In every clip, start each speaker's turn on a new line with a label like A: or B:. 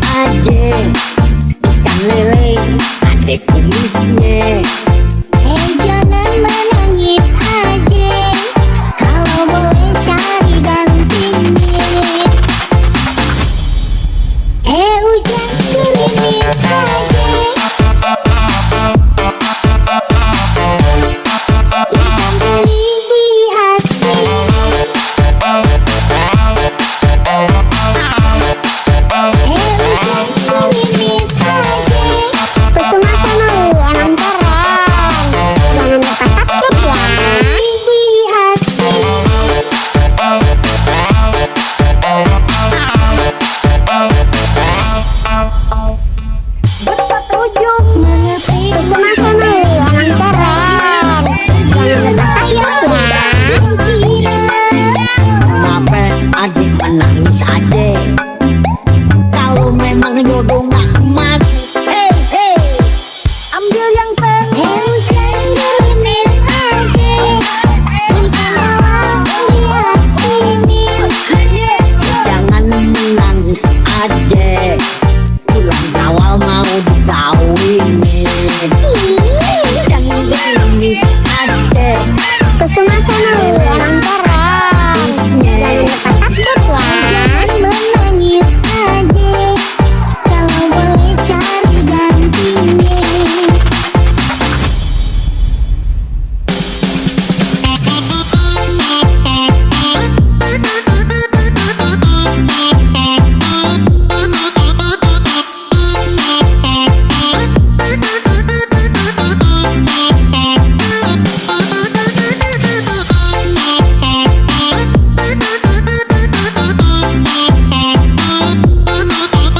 A: aja, ikan lele ada kumisnya.
B: Jangan menangis aja, kalau boleh cari gantinya. Hujan gerimis aja, ikan teri dihasil. Hujan gerimis aja.
C: Kusuma Family emang keren. Jangan lupa subscribe ya. Kusuma Family emang keren. Jangan lupa subscribe ya.
A: Kenapa adik menangis aja? Kalau memang jodoh gak mati, ambil yang penting.
B: Hujan gerimis aja, ikan bawang dihasilin.
A: Jangan menangis aja, bulan Syawal mau dikawinin. Jangan gerimis aja.
C: Kusuma Family emang keren. Jangan lupa subscribe ya.
B: Jangan menangis aja, kalau boleh cari gantinya.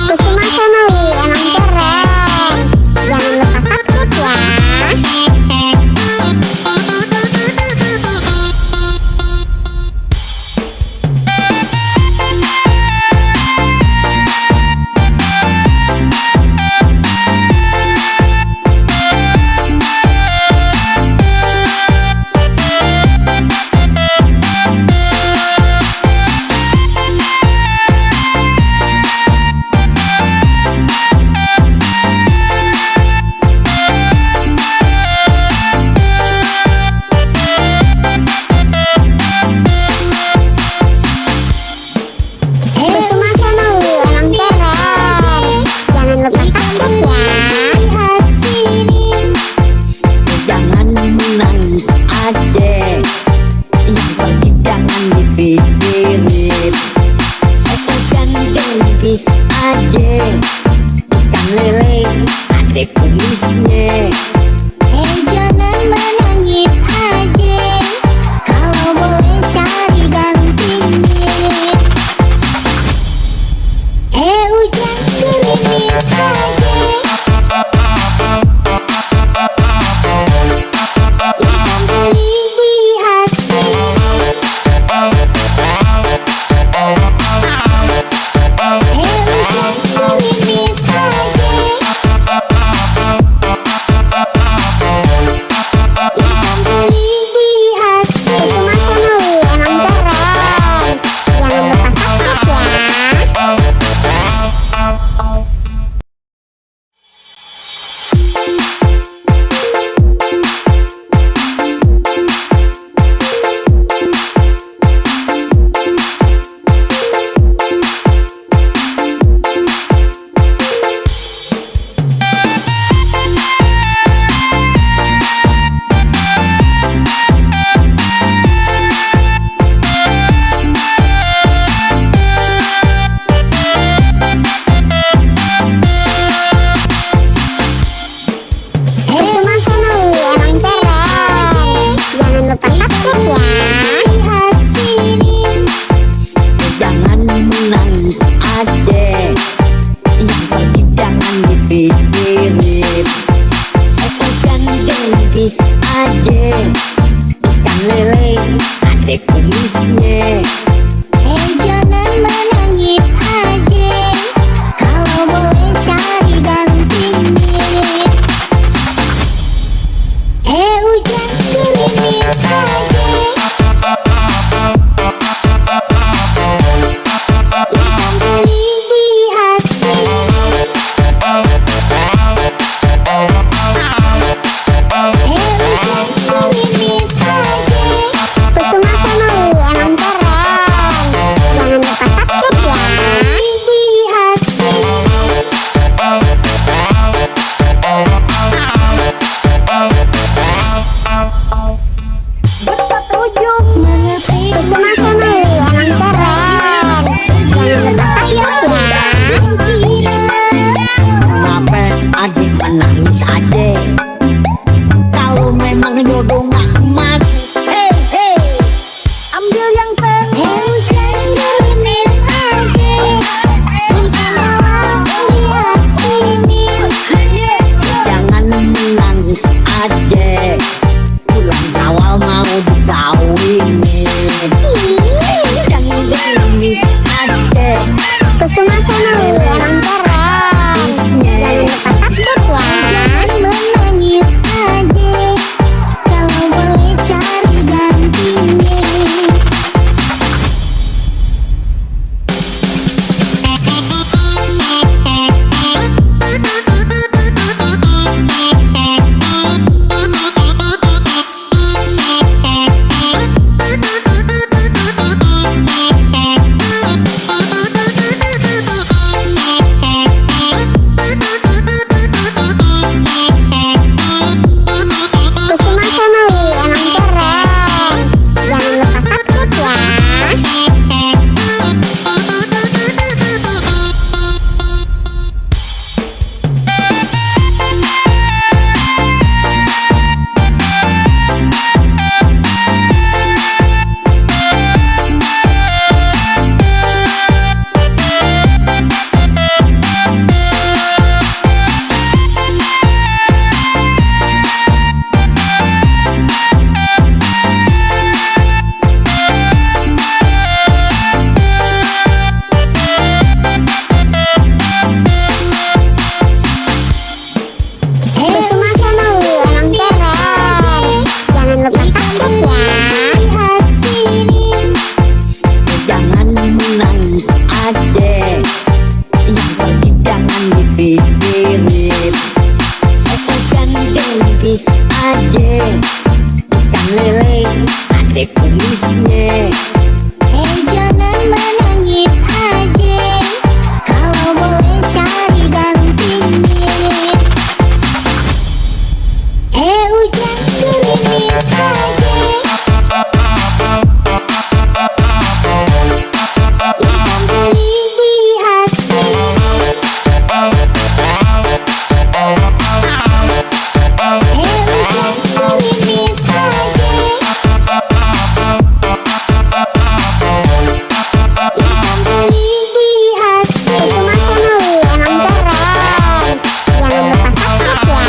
C: Kusuma Family emang keren. Jangan lupa subscribe ya. Kusuma Family emang keren. Jangan lupa subscribe ya.
A: Jangan menangis aja, yang pergi jangan dipikirin. Hujan gerimis aja, ikan lele ada kumisnya.
B: Jangan menangis aja, kalau boleh cari gantinya. Hujan gerimis aja, ikan teri dihasil. Hujan gerimis aja, ikan teri dihasil.
C: Kusuma Family emang keren. Jangan lupa subscribe ya.
A: adek, bulan Syawal mau dikawinin. Ujang gerimis adek,
C: Kusuma family emang keren. Jangan lupa subscribe ya.
B: Jangan menangis adek, kalau boleh cari gantinya.
C: Kusuma family emang keren. Jangan lupa subscribe ya. Kusuma family emang keren. Jangan lupa subscribe ya.
A: jangan menangis adek, yang pergi jangan dipikirin. Ikan gerimis adek, ikan lele adek kumisnya.
B: Jangan menangis adek, kalau boleh cari gantinya. Ujang gerimis adek, ikan beli di hasil. Ujang gerimis adek, ikan beli di hasil.
C: Kusuma family emang keren. Jangan lupa subscribe ya.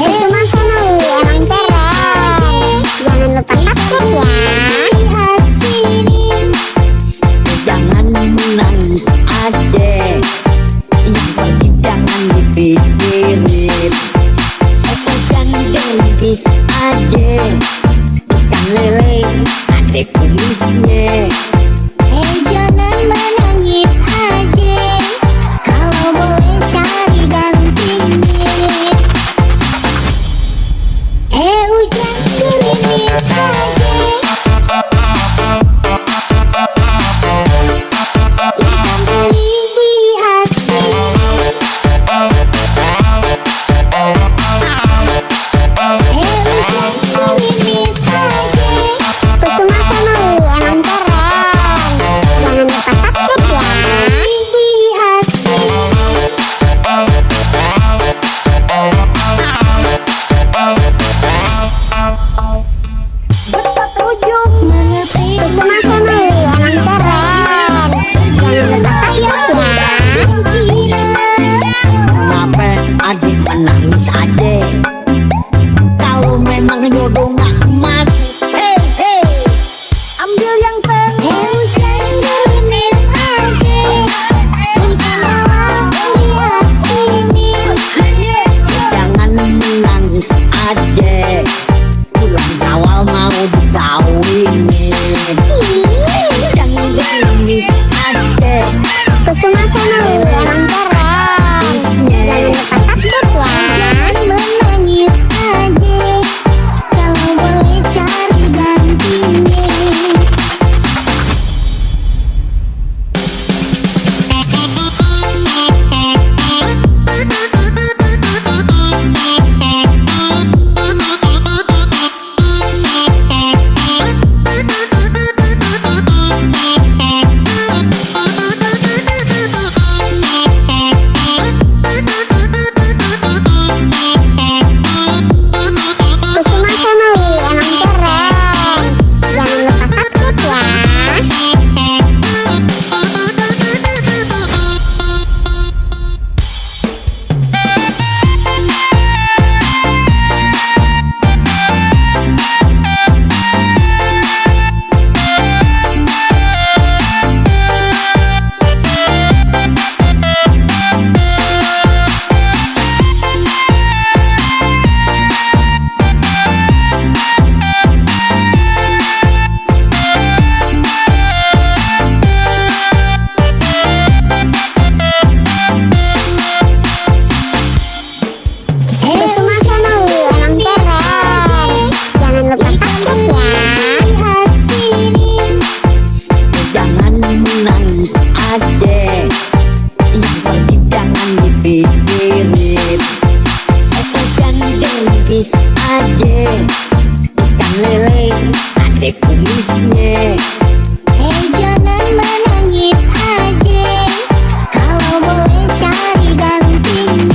C: Kusuma family emang keren. Jangan lupa subscribe ya.
A: Jangan menangis adek, yang pergi jangan dipikirin. Ikan gerimis adek, ikan lele adek kumisnya.
B: Jangan menangis adek, kalau boleh cari gantinya. Ujang gerimis adek, ikan beli di hasil. Ujang gerimis adek,
C: Kusuma family emang keren.
A: kumisnya.
B: Jangan menangis aja, kalau boleh cari gantinya.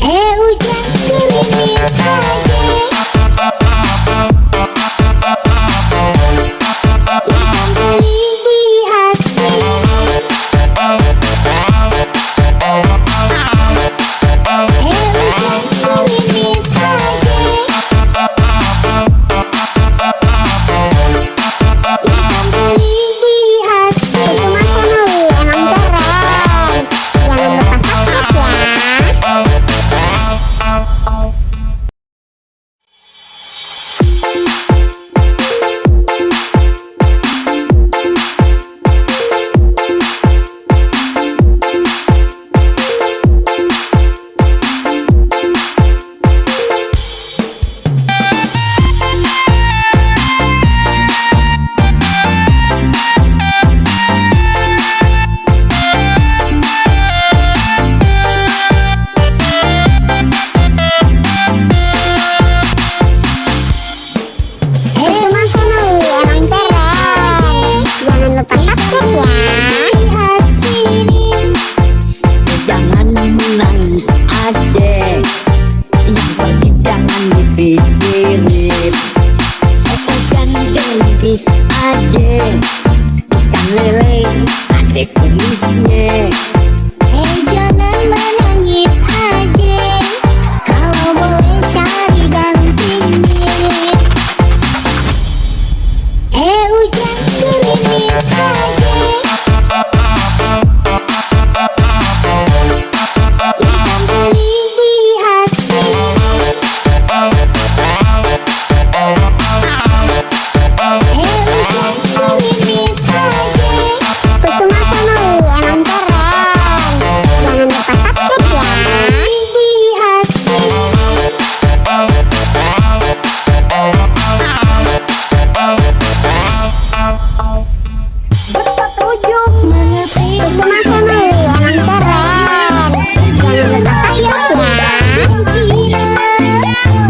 B: Hujan gerimis aja, ikan teri dihasil. Hujan gerimis aja, ikan teri dihasil.
C: Emang keren. Jangan lupa subscribe ya.
A: Jangan menangis adek, yang pergi jangan dipikirin. Hujan gerimis aja, ikan lele adek kumisnya.
B: Jangan menangis aja, kalau boleh cari gantinya. Hujan gerimis aja, ikan teri dihasil. Hujan gerimis aja,
C: Kusuma Family emang keren. Jangan lupa subscribe ya.
B: dihasil.
C: Kusuma Family emang keren. Jangan lupa subscribe ya.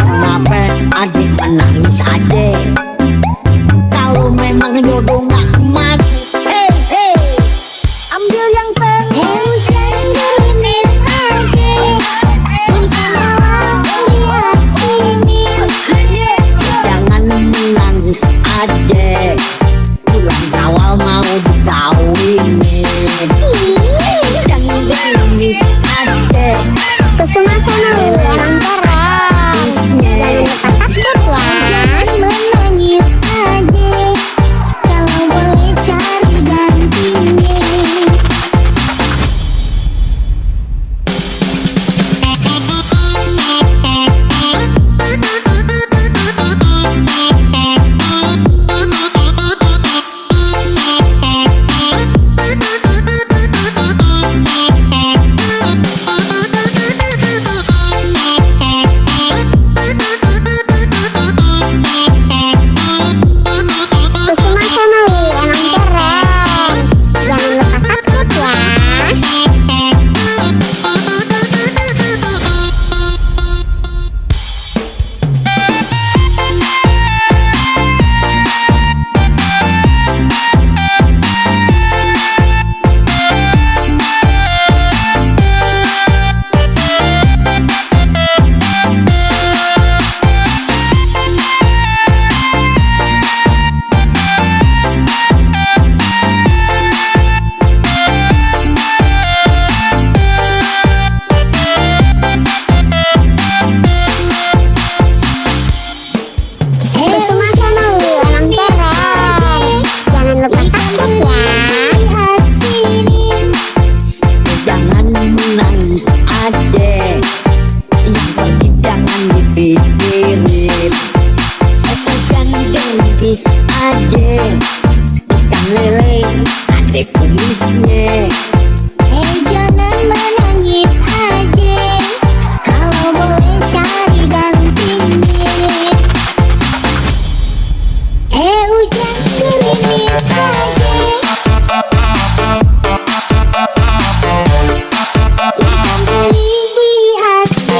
A: Kenapa adik menangis adek? Kalau memang jodoh gak mati, ambil yang tengah.
B: Hujan gerimis aja, ikan bawang dihasilin.
A: Jangan menangis adek, bulan Syawal mau dikawinin. Hujan gerimis adek,
C: Kusuma Family emang keren. Jangan lupa subscribe ya.
B: Jangan menangis aja, kalau boleh cari gantinya.
C: Kusuma Family emang keren. Jangan lupa subscribe ya. Kusuma Family emang keren. Jangan lupa subscribe ya.
B: Dihasilin.
A: jangan menangis adek, yang pergi jangan dipikirin. Hujan gerimis aja, ikan lele adek kumisnya.
B: Jangan menangis aja, kalau boleh cari gantinya. Hujan gerimis aja, ikan teri dihasil.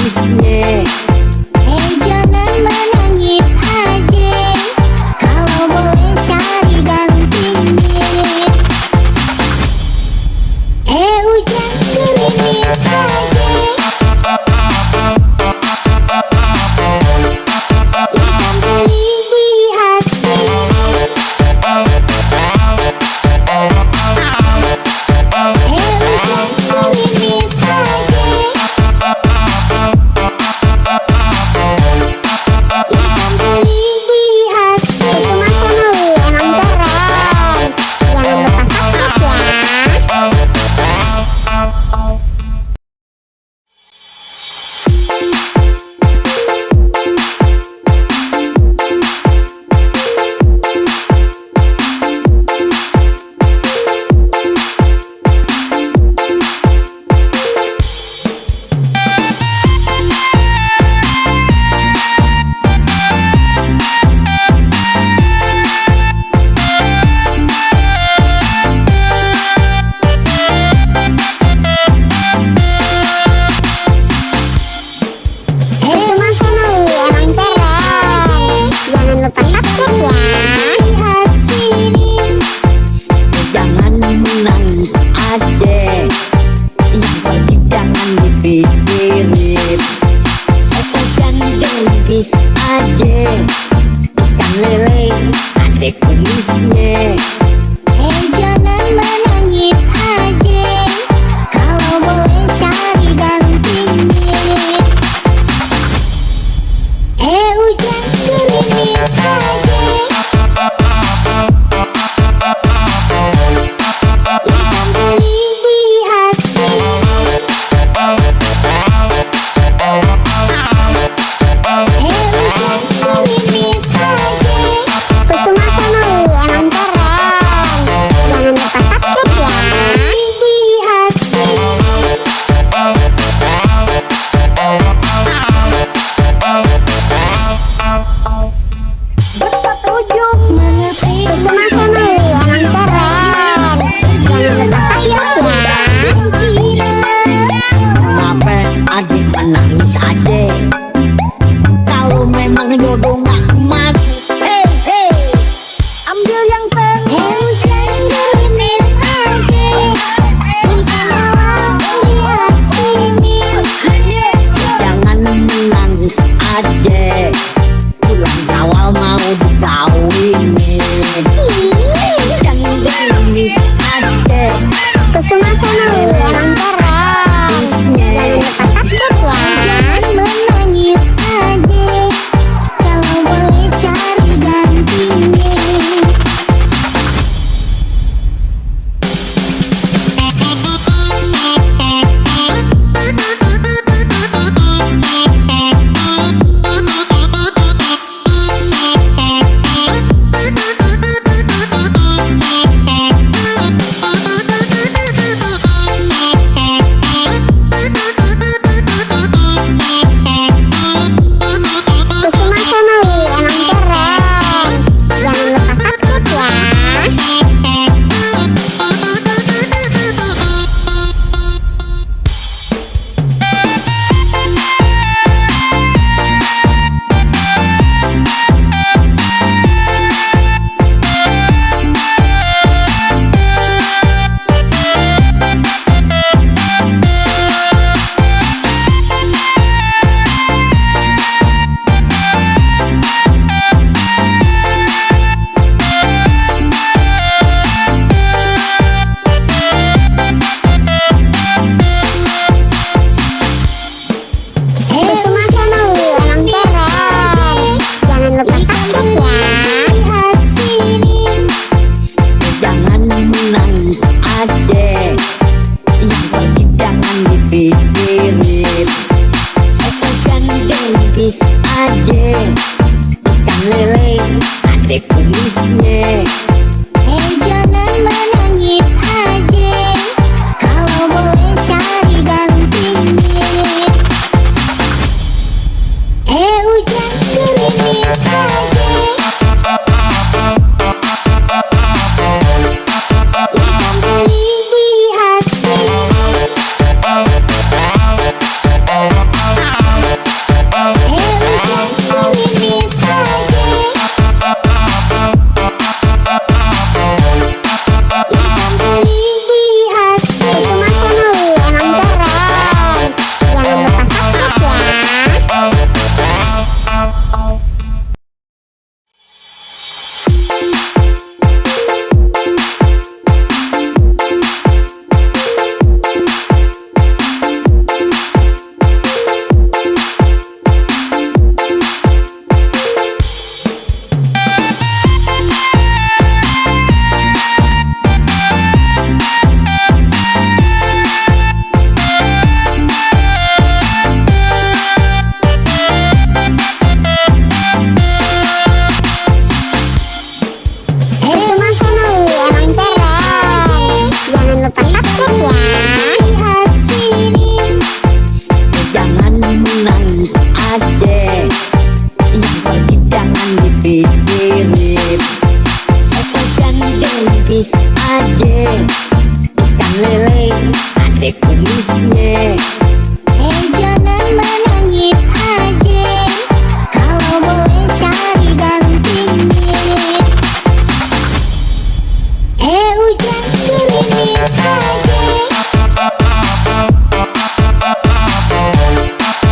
A: kumisnya.
B: Jangan menangis aja, kalau boleh cari gantinya. Hujan gerimis aja, ikan teri di hati. Hujan gerimis aja, ikan teri di hati.
C: Emang keren. Jangan lupa subscribe ya. Jangan menangis adek, yang pergi jangan dipikirin.
A: Hujan gerimis aja, ikan lele adek kumisnya.
B: Jangan menangis aja, kalau boleh cari gantinya. Hujan gerimis aja, ikan teri di hati. Hujan gerimis aja,
C: Kusuma Family emang keren. Jangan lupa subscribe ya.
B: di hati.
A: Bersetuju
B: Mengerti
C: Kusuma Family emang keren. Jangan lupa subscribe ya.
A: kenapa adik menangis aja? Kalau memang jodoh gak mati, ambil yang tengah.
B: Hujan gerimis aja, ikan malam di sini.
A: Jangan menangis aja, pulang Jawa mau dikawinin. Hujan gerimis aja,
C: Kusuma Family emang keren. Jangan lupa subscribe ya.
B: Jangan menangis aja, kalau boleh cari gantinya.
C: Kusuma Family emang keren. Jangan lupa subscribe ya. Kusuma Family emang keren. Jangan lupa subscribe ya.
A: jangan menangis aja, yang pergi jangan dipikirin. Hujan gerimis aja, ikan lele adek kumisnya.
B: Jangan menangis aja, kalau boleh cari gantinya. Hujan gerimis aja, ikan teri di hati.
A: mirip. Hujan gerimis ade, ikan lele ade kumisnya.
B: Jangan menangis aja, kalau boleh cari gantinya. Hujan gerimis aja,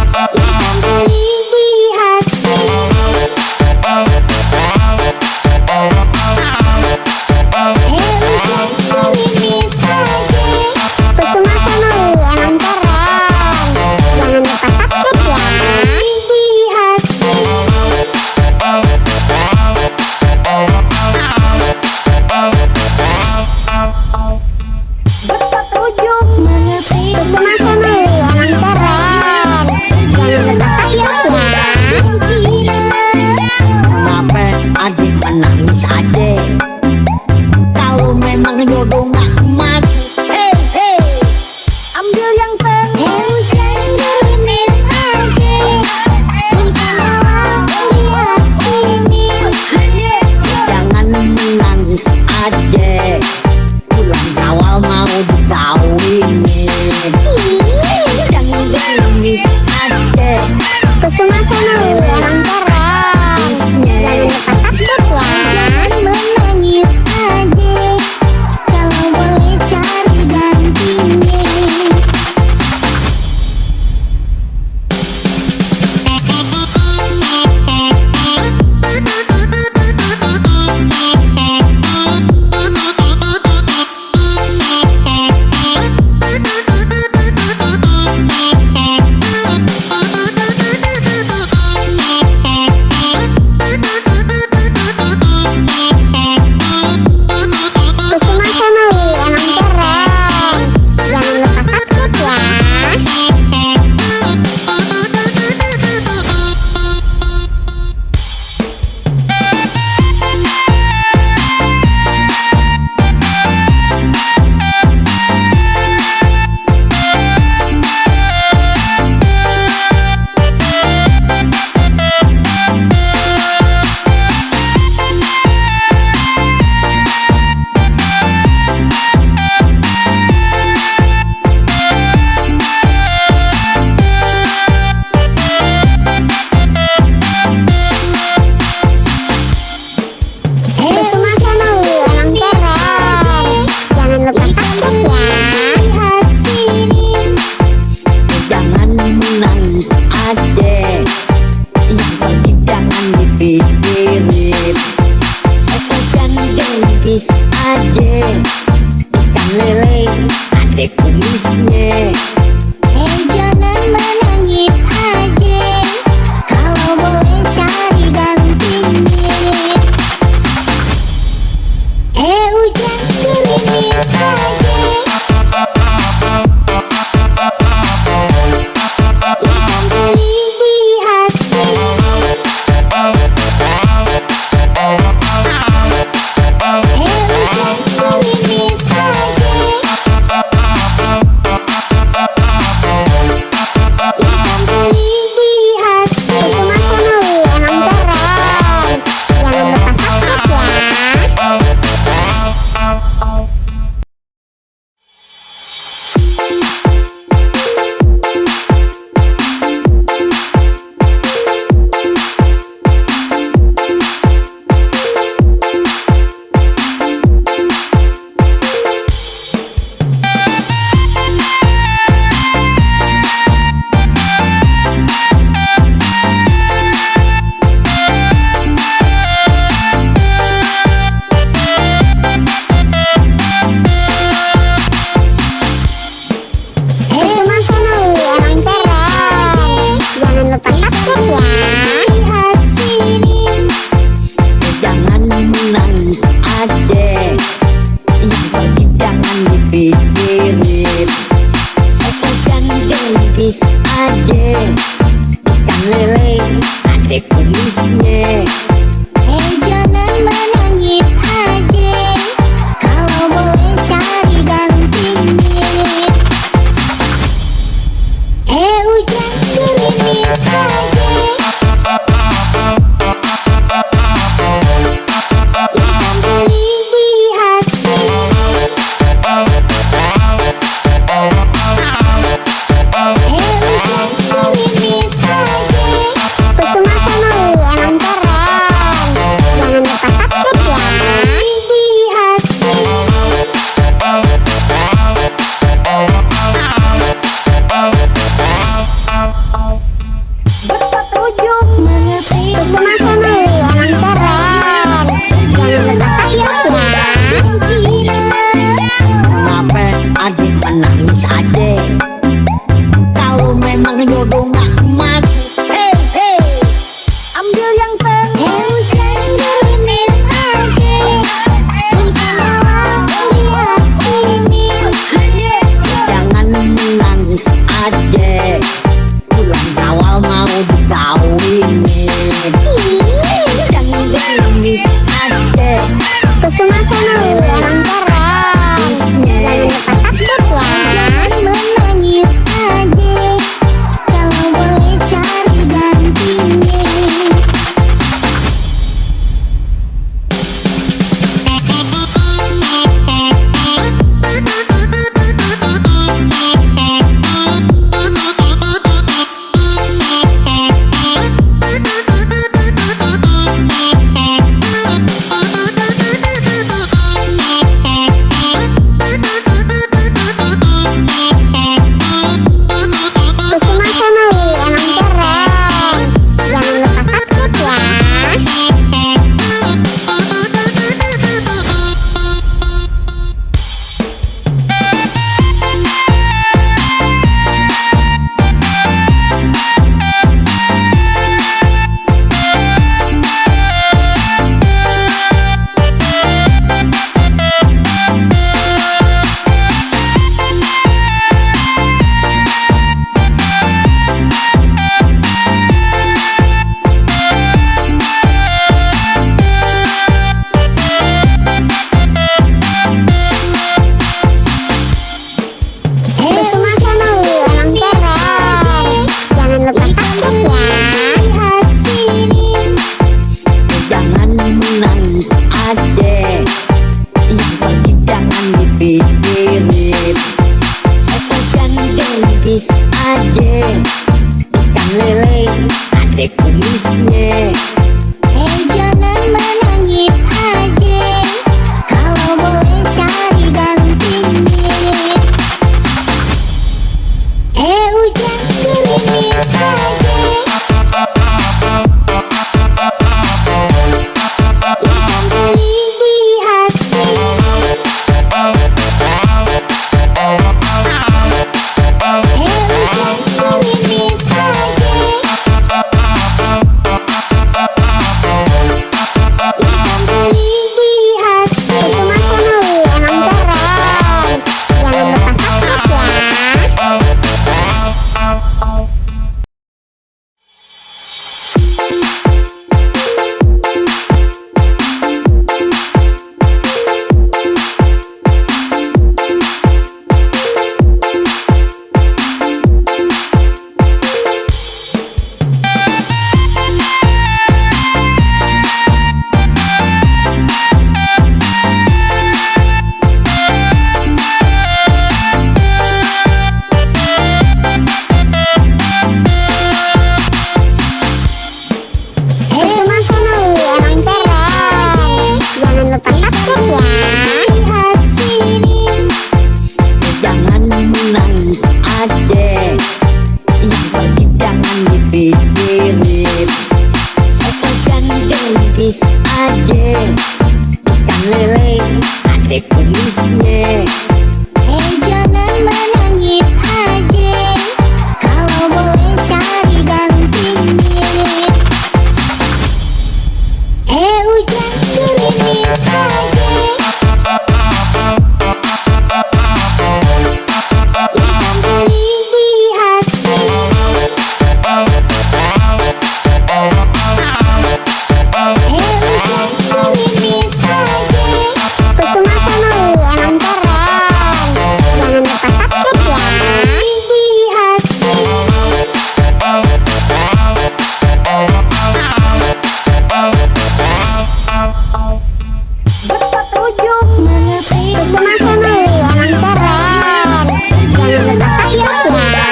B: ikan teri dihasil. Hujan gerimis aja,
C: Kusuma Family emang keren. Jangan lupa subscribe ya.
B: Bersama
C: Kusuma Family emang keren. Jangan lupa subscribe ya.
A: Kenapa adik menangis adek? Kalau memang jodoh gak emas, ambil yang tengah.
B: Hujan gerimis aja, bukan malam lihat sini.
A: Jangan menangis adek, bulan Syawal mau dikawinin. Jangan gerimis adek,
C: Kusuma Family emang keren. Jangan lupa subscribe ya.
B: Jangan menangis aja, kalau boleh cari gantinya.
C: Kusuma Family emang keren. Jangan lupa subscribe ya. Kusuma Family emang keren. Jangan lupa subscribe ya.
A: jangan menangis adek, yang pergi jangan dipikirin. Hujan gerimis adek, ikan lele adek kumisnya.
B: Jangan menangis aja, kalau boleh cari gantinya. Hujan gerimis aja, ikan teri dihasil. Hujan gerimis aja,
A: kumisnya.
B: Jangan menangis aja, kalau boleh cari gantinya. Hujan gerimis aja, ikan teri diasin. Hujan gerimis aja,
C: Kusuma Family emang keren. Jangan lupa subscribe ya. Kusuma Family emang keren. Jangan lupa subscribe ya.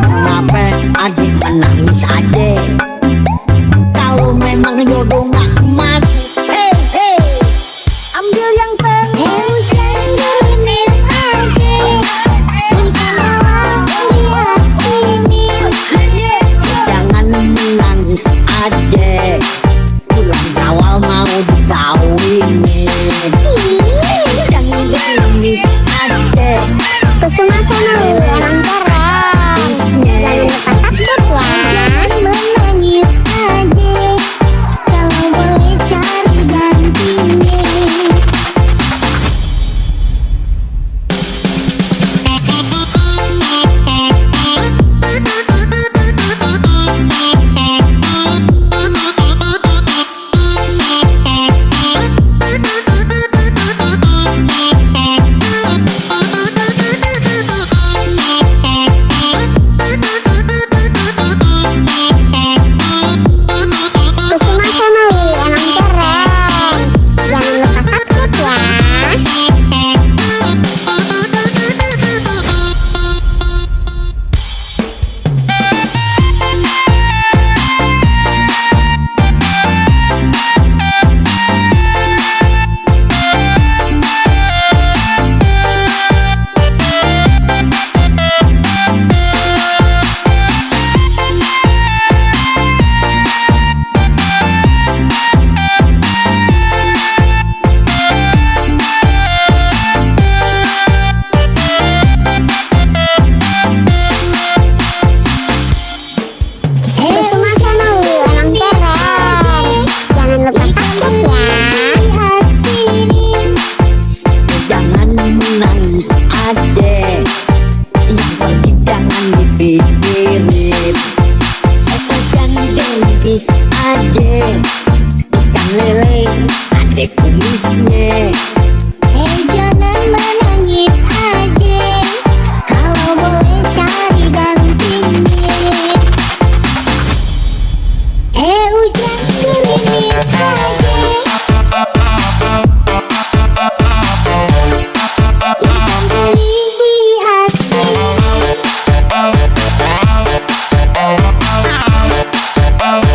A: Kenapa adik menangis aja? Kalau memang jodoh gak mati, ambil yang penting.
B: Hujan gerimis aja, ikan malam diasinin.
A: Jangan menangis aja, bulan Syawal mau dikawinin. Jangan gerimis aja.
C: Kusuma Family emang keren. Jangan lupa subscribe ya.
B: Menangis aja, kalau boleh cari gantinya.
C: Kusuma Family emang keren. Jangan lupa subscribe ya. Kusuma Family emang keren. Jangan lupa subscribe ya.
B: Diasinin.
A: Jangan menangis aja, yang pergi jangan dipikirin. Hujan gerimis aja, ikan lele adik kumisnya.
B: Jangan menangis aja, kalau boleh cari gantinya. Hujan gerimis aja, ikan teri diasin.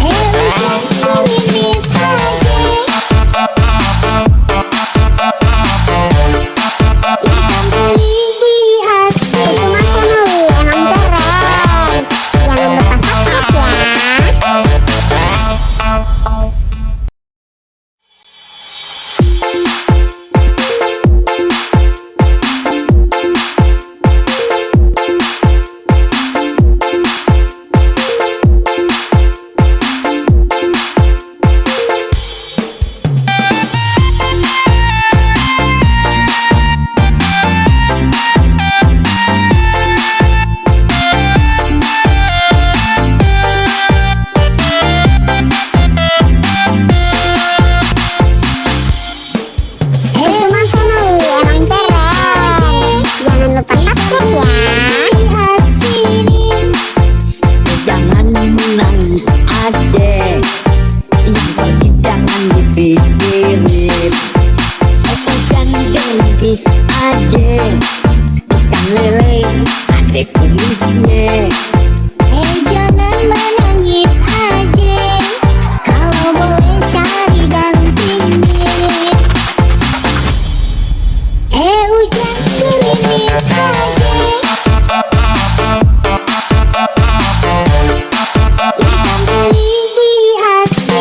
B: Hujan gerimis aja, ikan teri diasin.
C: Kusuma Family emang keren. Jangan lupa subscribe ya. Kusuma Family emang keren. Jangan lupa subscribe ya.
B: diasinin.
A: Jangan menangis aja, yang pergi jangan dipikirin. Hujan gerimis aja, ikan lele adik kumisnya.
B: Jangan menangis aja, kalau boleh cari gantinya. Hujan gerimis aja, ikan teri diasin.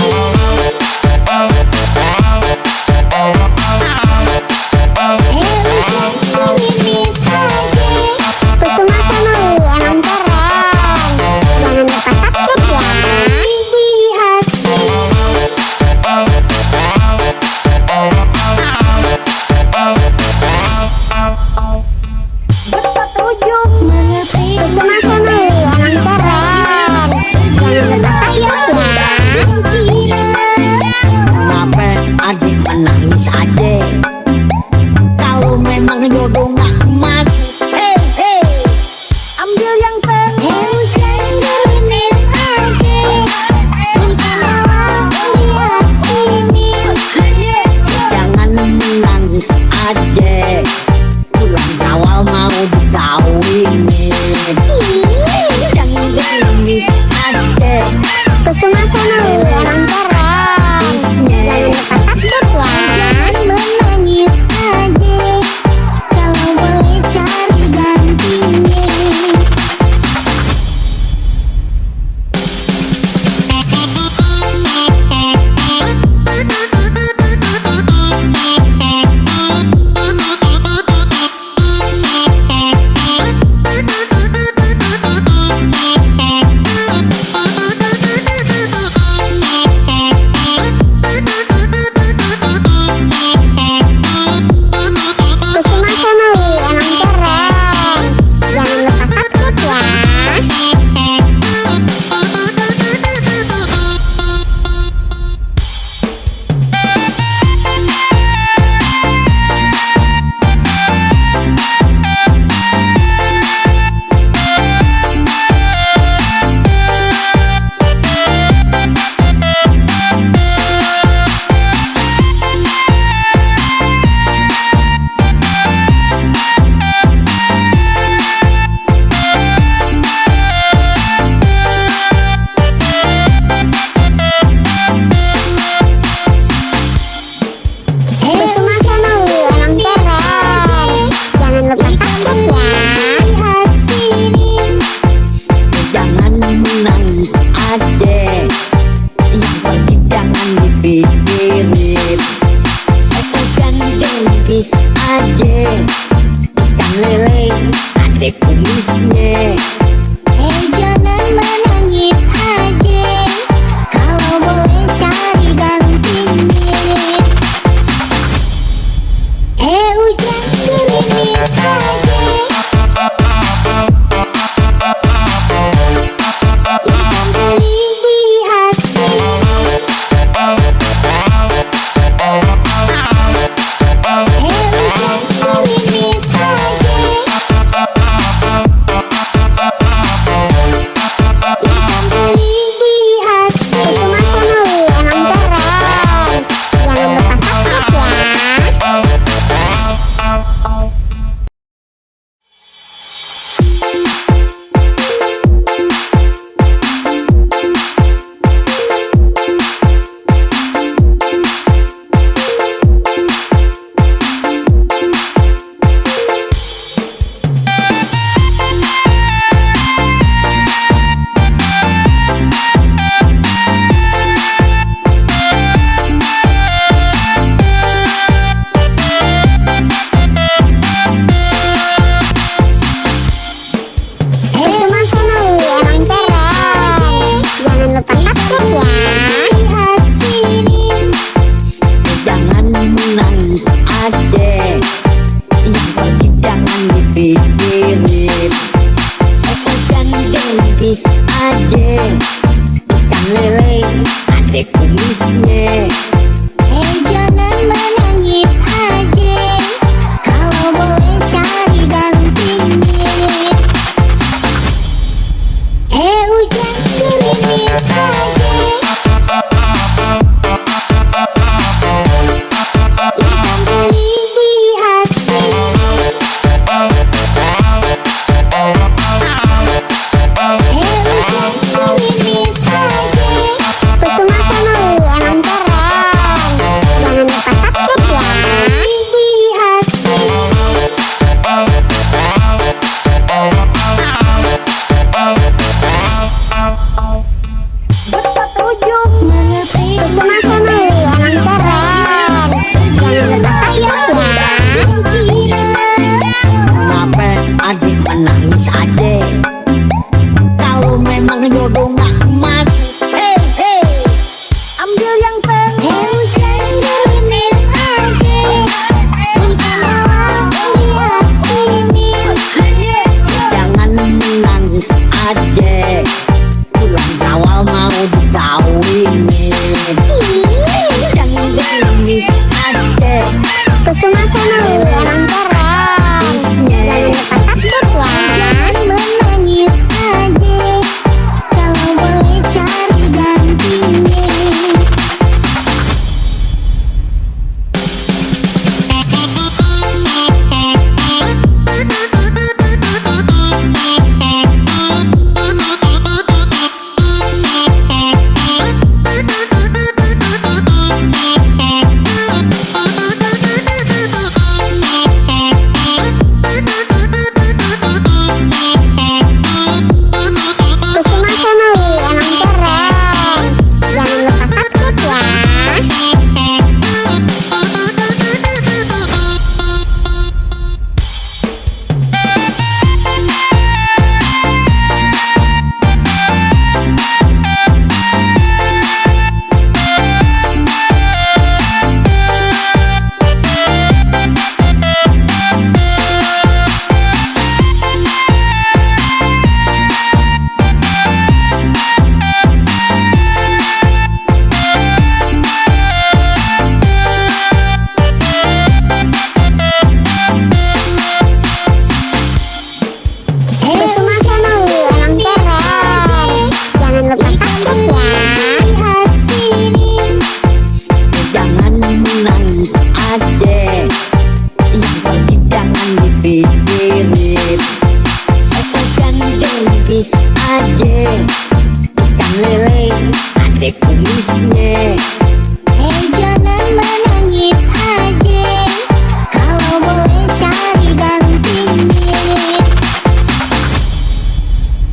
A: mirip. Hujan gerimis aja, ikan lele ada kumisnya.
B: Jangan menangis aja, kalau boleh cari gantinya. Hujan gerimis aja, ikan teri di hati. Hujan gerimis aja, ikan teri di hati.
C: Cuma Family emang keren. Jangan lupa subscribe ya. Cuma Family emang keren. Jangan lupa subscribe ya.
A: Jangan menangis adek, yang pergi jangan dipikirin. Hujan gerimis aja, ikan lele ada kumisnya.
B: Jangan menangis aja, kalau boleh cari gantinya. Hujan gerimis aja, ikan teri di hati. Hujan gerimis aja,
C: Cuma Family emang keren. Jangan lupa subscribe ya.
B: di hati. Mengerti
C: Cuma Family emang keren. Jangan lupa subscribe ya.
A: Kenapa adik menangis adek? Kalau memang jodoh gak emas, ambil yang
B: Hujan gerimis aja, ikan malam lihat sini.
A: jangan menangis adek. Bulan Syawal mau dikawinin. Jangan gerimis adek.
C: Cuma Family emang keren. Jangan lupa subscribe ya.
B: Jangan menangis aja, kalau boleh cari gantinya.
C: Cuma Family emang keren. Jangan lupa subscribe ya. Cuma Family emang keren. Jangan lupa subscribe ya.
A: Jangan menangis adek, yang pergi jangan dipikirin. Hujan gerimis aja, ikan lele ada kumisnya.
B: Jangan menangis aja, kalau boleh cari gantinya.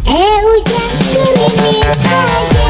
B: Hujan gerimis aja,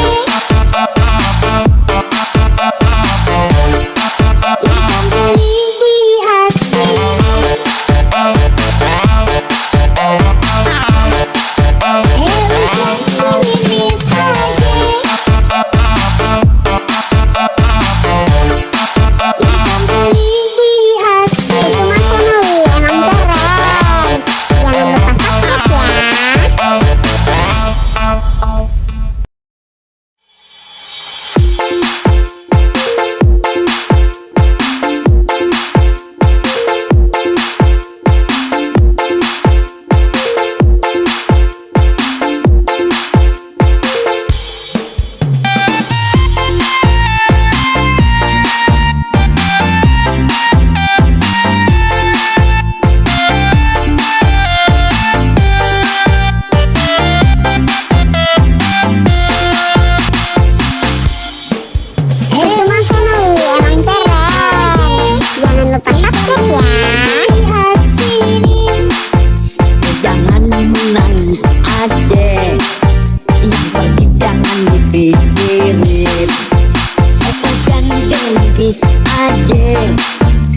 A: aja.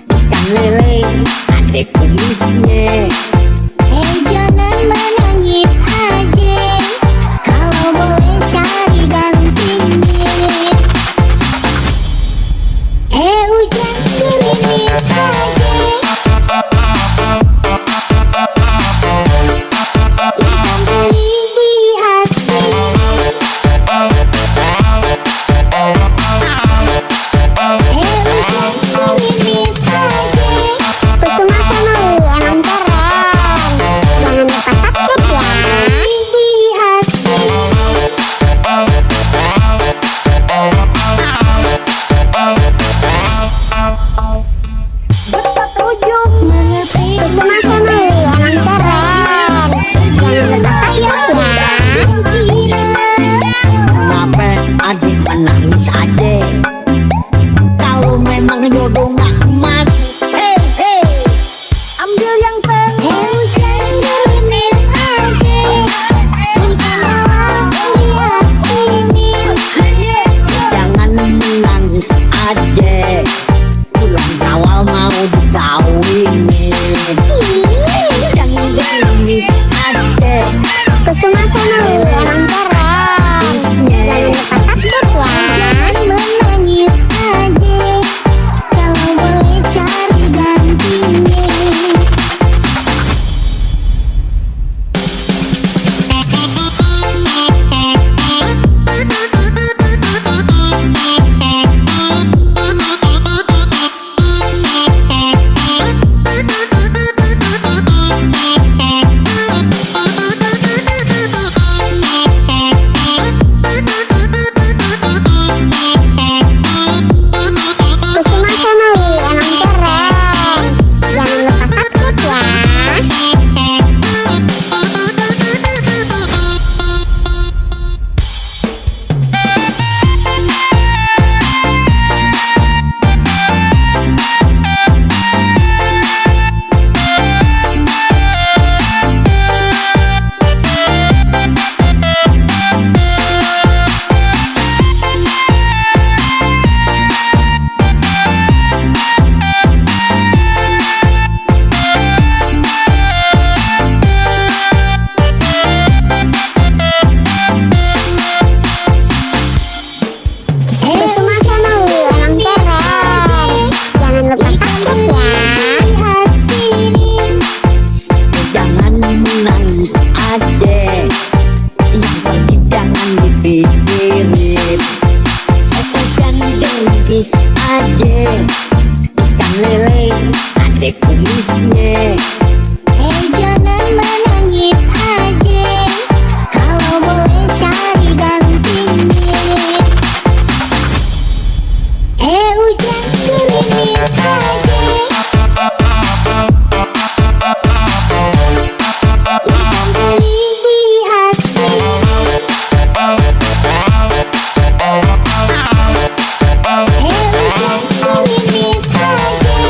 A: Ikan lele ada kumisnya.
B: Jangan menangis aja, kalau boleh cari gantinya. Hujan gerimis aja, ikan teri di asin. Hujan gerimis aja,
C: Kusuma Family emang keren. Jangan lupa subscribe ya.
B: di asin.
C: Kusuma Family emang keren. Jangan lupa subscribe ya.
A: Kenapa adik menangis aja? Kalau memang jodoh gak emas, ambil yang
B: Hujan gerimis aja, ikan malam diasinin.
A: jangan menangis aja. Bulan Syawal mau dikawinin. Jangan gerimis aja.
C: Kusuma Family emang keren. Jangan lupa subscribe ya.
B: Jangan menangis aja, kalau boleh cari gantinya.
C: Kusuma Family emang keren. Jangan lupa subscribe ya. Kusuma Family emang keren. Jangan lupa subscribe ya.
B: Diasinin.
A: jangan menangis aja. Yang pergi jangan dipikirin. Jangan gerimis aja. Ikan lele ada kumisnya.
B: Jangan menangis aja, kalau boleh cari gantinya. Hujan gerimis aja, ikan teri di asin. Hujan gerimis aja,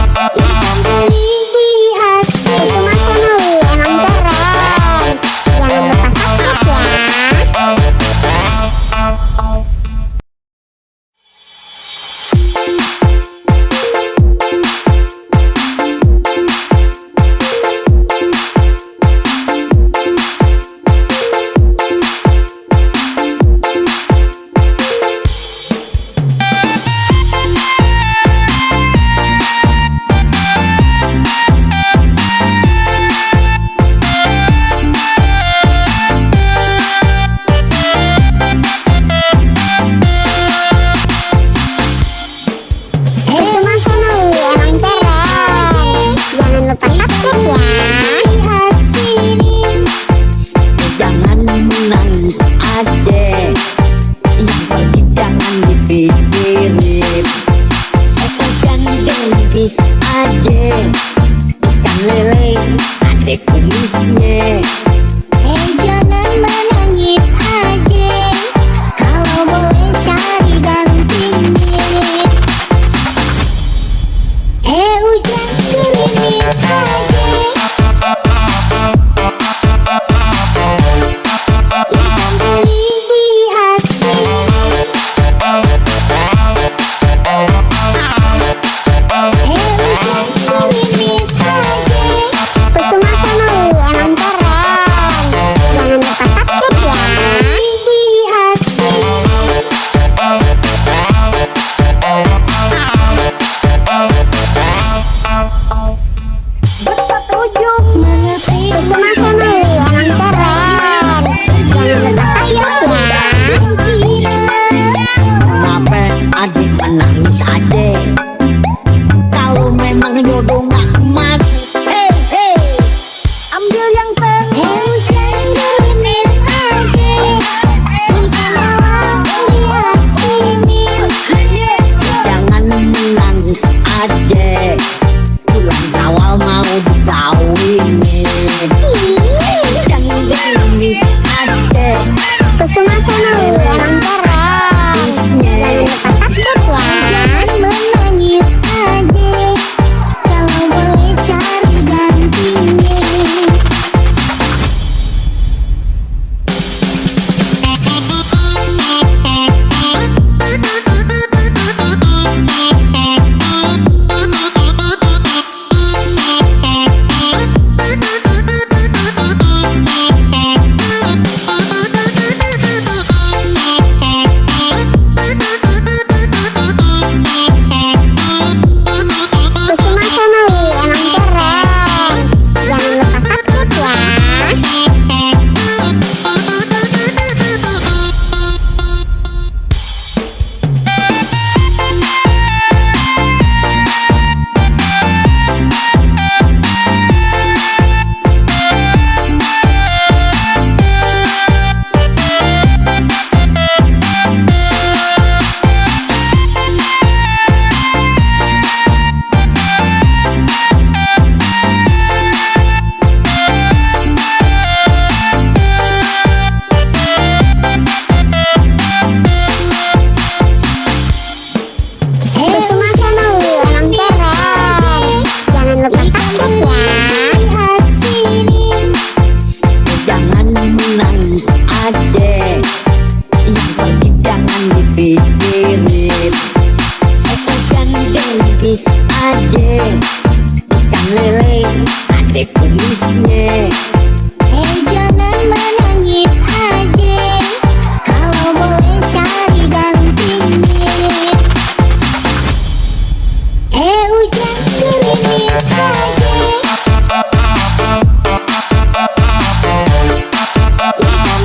B: ikan teri di asin.
C: Kusuma Family emang keren. Jangan lupa subscribe ya. Kusuma Family emang keren. Jangan lupa subscribe ya.
B: Diasinin.
A: Jangan menangis aja. Yang pergi jangan dipikirin. Jangan gerimis aja. Ikan lele ada kumisnya.
B: Jangan menangis aja, kalau boleh cari gantinya. Hujan gerimis aja, ikan teri di asin.
A: dipikirin. Hujan gerimis ade, ikan lele ade kumisnya.
B: Jangan menangis aja, kalau boleh cari gantinya. Hujan gerimis aja, ikan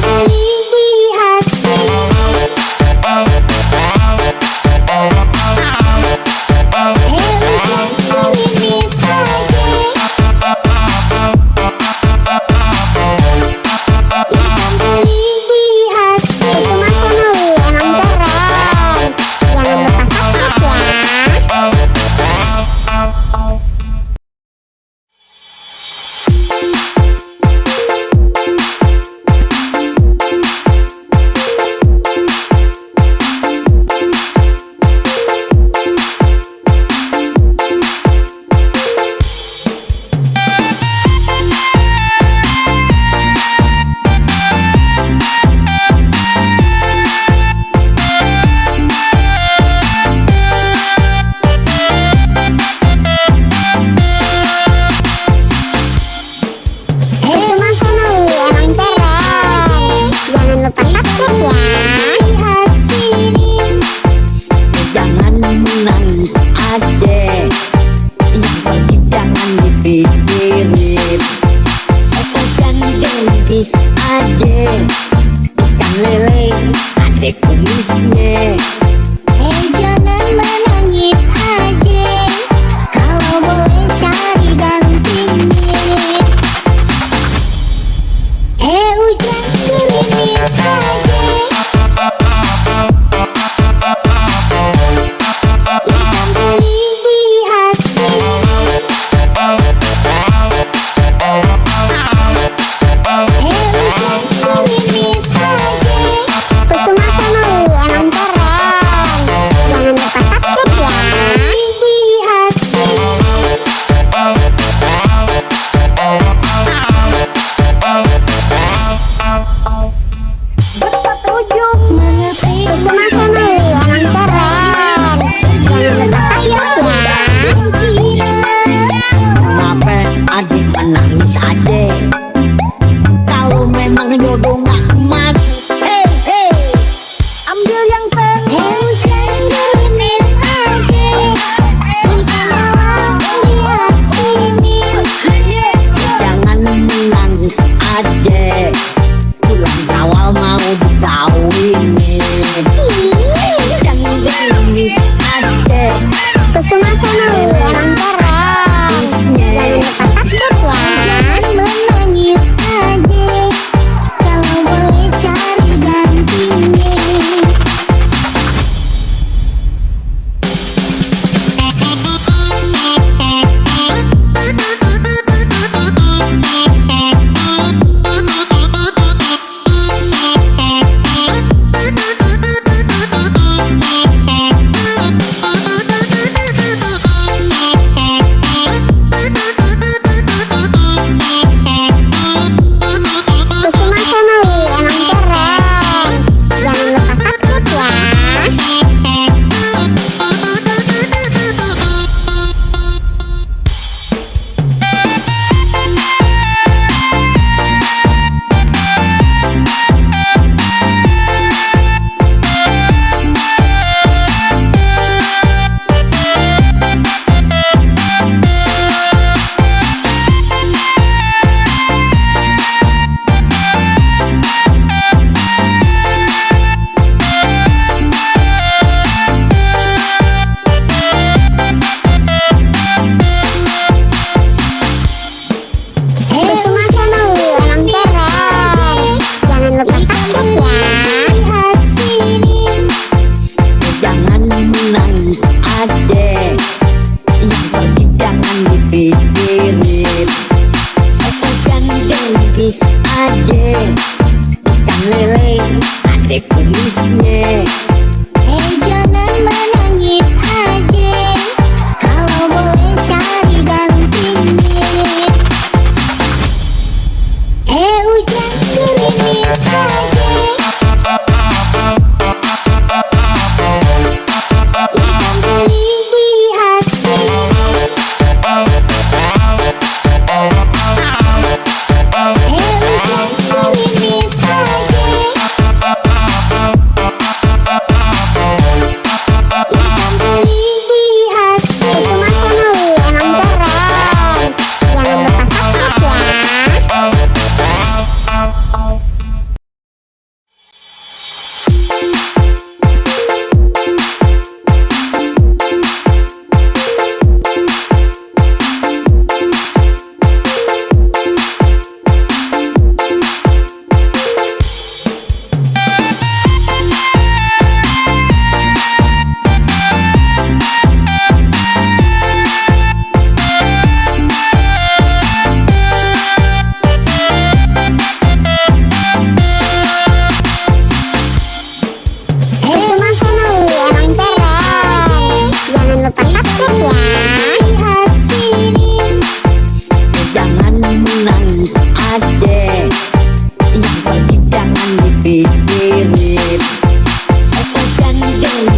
B: teri di asin. Hujan gerimis aja, ikan teri di asin.
C: Cuma Family emang keren. Jangan lupa subscribe ya. Cuma Family emang keren. Jangan lupa subscribe ya.
A: Jangan menangis ade, yang pergi jangan dipikirin. Hujan gerimis ade, ikan lele ade kumisnya.
B: Jangan menangis aja, kalau boleh cari gantinya. Hujan gerimis aja, ikan teri di asin. Hujan gerimis aja,
C: Cuma Family emang keren.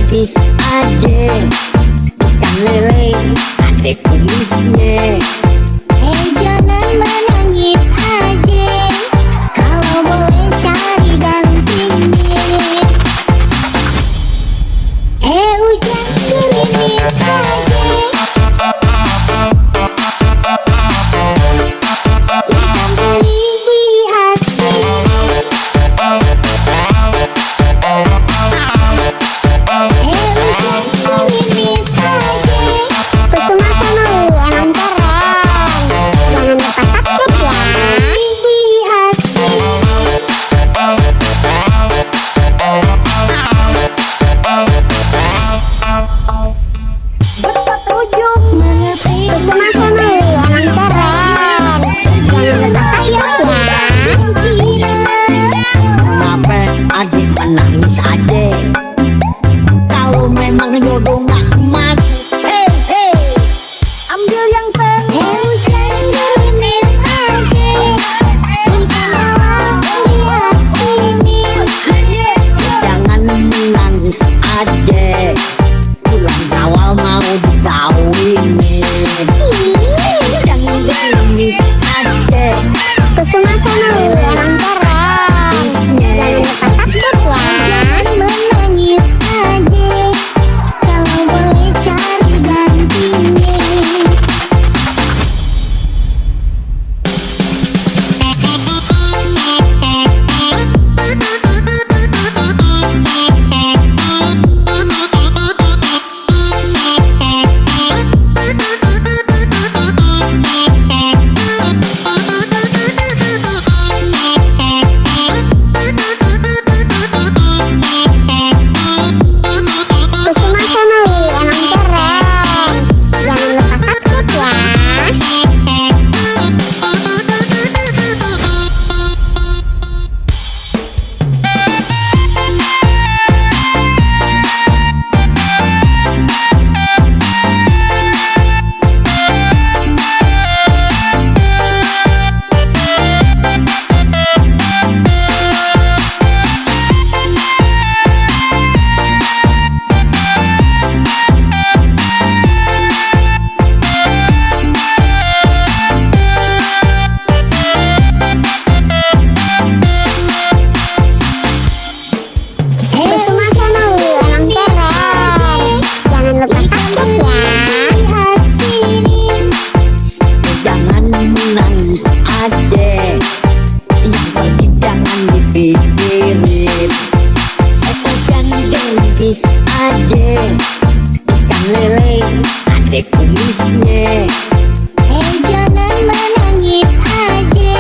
A: pelukis aja, ikan lele ada kumisnya.
B: Jangan menangis aja, kalau boleh cari gantinya. Hujan gerimis aja, ikan teri di asin. Hujan gerimis aja,
C: Kusuma Family emang keren. Jangan lupa subscribe ya.
B: di asin.
C: Kusuma Family emang keren. Jangan lupa subscribe ya.
A: Kenapa adik menangis aja? Kalau memang jodoh nggak emas, ambil yang
B: Hujan gerimis aja, ikan malam di asinin.
A: jangan menangis aja. Bulan Syawal mau dikawinin. Jangan gerimis aja.
C: Kusuma Family emang keren. Jangan lupa subscribe ya.
B: Jangan menangis aja, kalau boleh cari gantinya.
C: Kusuma Family emang keren. Jangan lupa subscribe ya. Kusuma Family emang keren. Jangan lupa subscribe ya.
A: jangan menangis aja. Yang pergi jangan dipikirin. Hujan gerimis aja, ikan lele ada kumisnya.
B: Jangan menangis aja,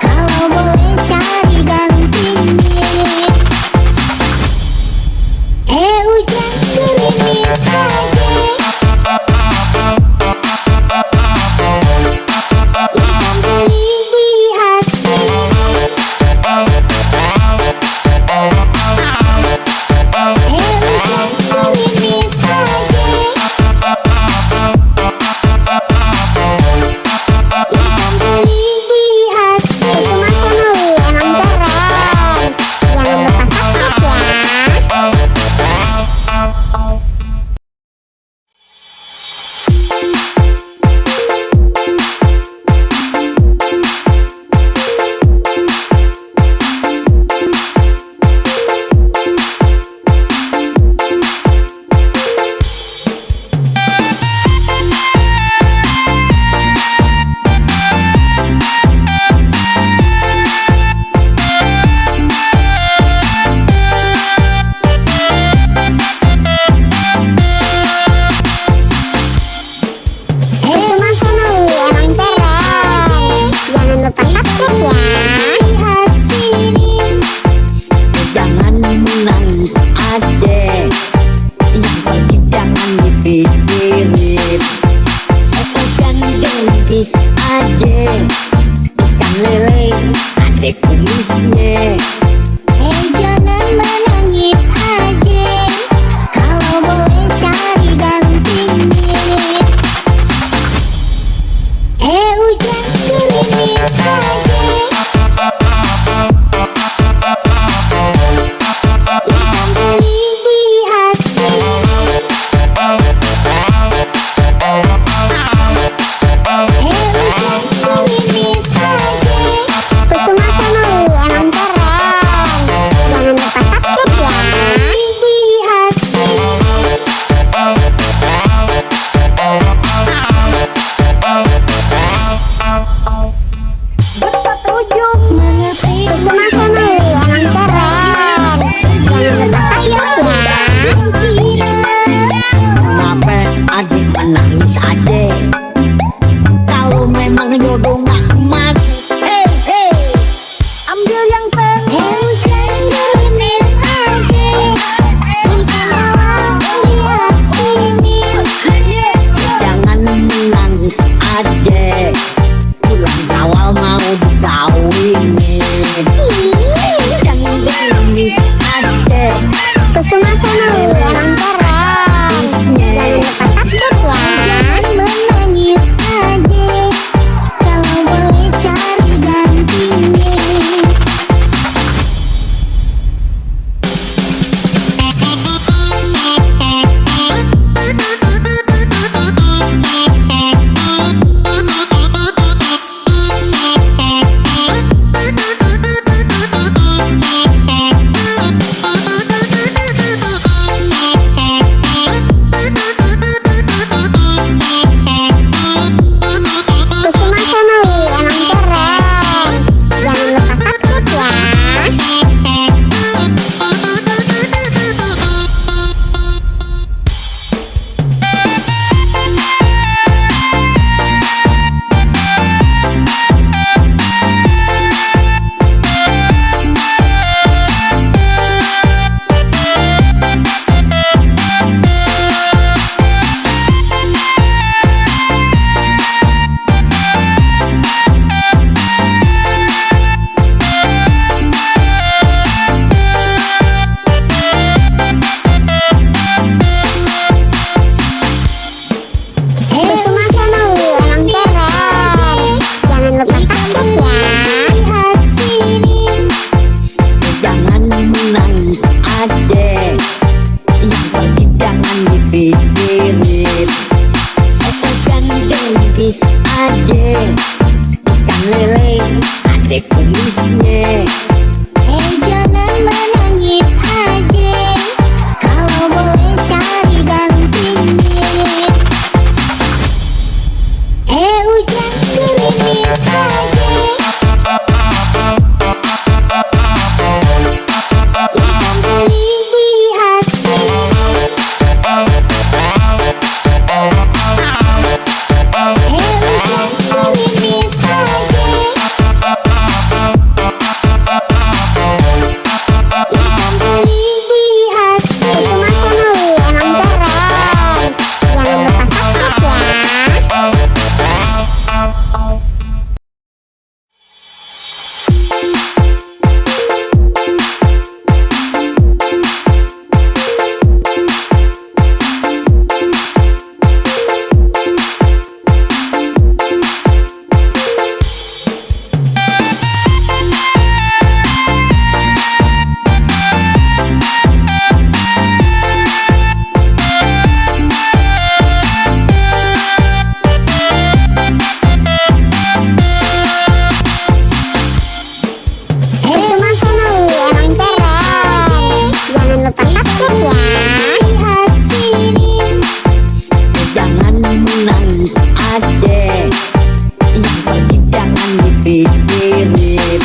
B: kalau boleh cari gantinya. Hujan gerimis aja, ikan teri di asin. Hujan gerimis aja,
C: Family emang keren. Jangan lupa subscribe ya.
B: Jangan menangis adek, kalau boleh cari gantinya.
C: Kusuma Family emang keren. Jangan lupa subscribe ya. Kusuma Family emang keren. Jangan lupa subscribe ya.
A: Jangan menangis adek, yang pergi jangan dipikirin. Itu gandeng bis adek, ikan lele adek kumisnya.
B: Jangan menangis adek, kalau boleh cari gantinya. Hujan gerimis adek, ikan teri di hati. Hujan gerimis adek, ikan teri di hati.
C: Kusuma Family emang keren. Jangan lupa subscribe ya. Kusuma Family emang keren. Jangan lupa subscribe ya.
A: Jangan menangis adek, yang pergi jangan dipikirin.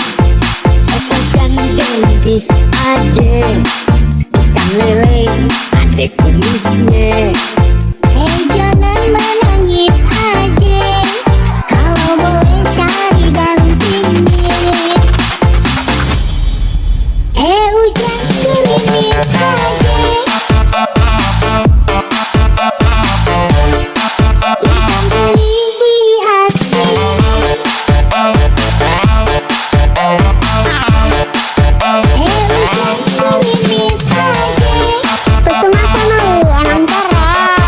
A: Itu gandeng bis adek, ikan lele adek kumisnya.
B: Jangan menangis adek, kalau boleh cari gantinya. Hujan gerimis adek, ikan teri di hati. Hujan gerimis adek,
C: Kusuma Family emang keren.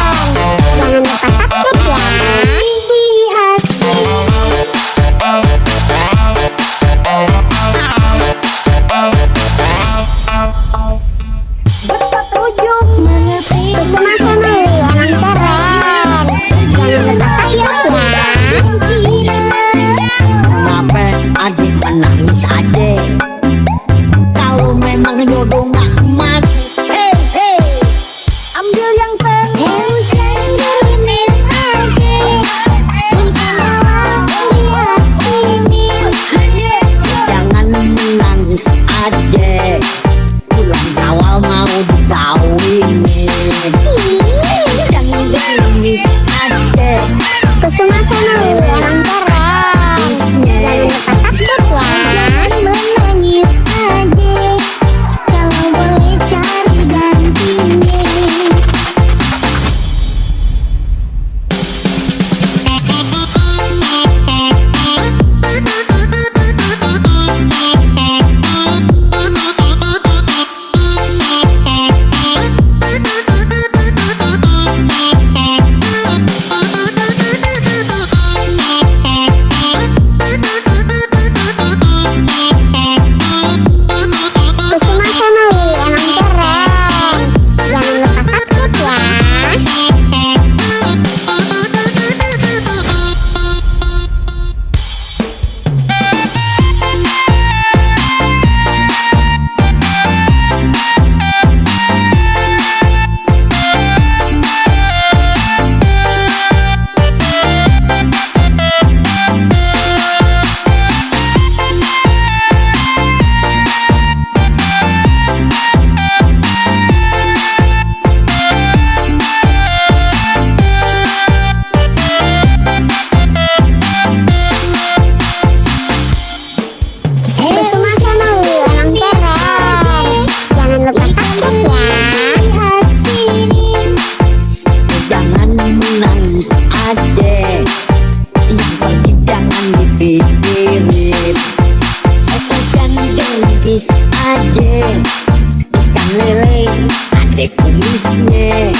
A: kumisnya.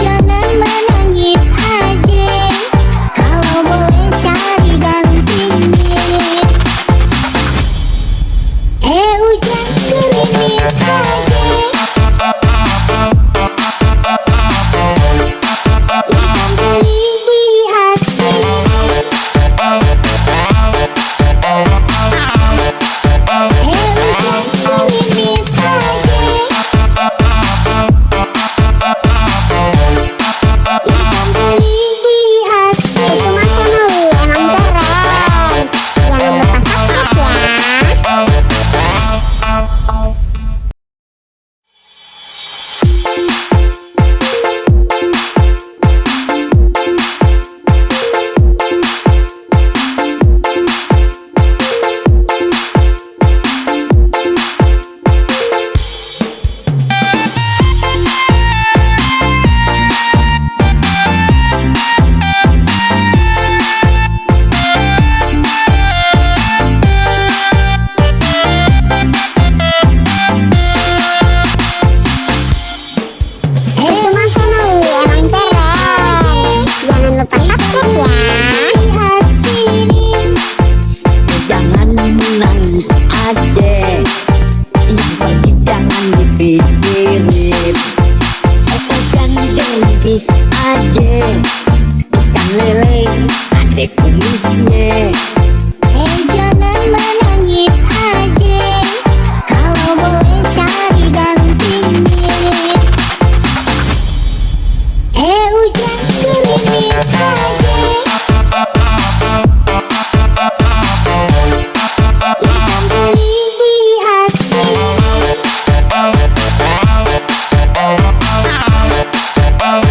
B: Jangan menangis adek, kalau boleh cari gantinya. Hujan gerimis adek, ikan teri dihasil. Hujan gerimis adek, ikan teri dihasil.
C: Cuma Family emang keren. Jangan lupa subscribe ya. Cuma Family emang keren. Jangan lupa subscribe ya.
A: Jangan menangis adek, yang pergi jangan dipikirin. Kan gelis adek, ikan lele adek kumisnya.
B: Jangan menangis adek, kalau boleh cari gantinya. Hujan gerimis adek, ikan teri dihasil.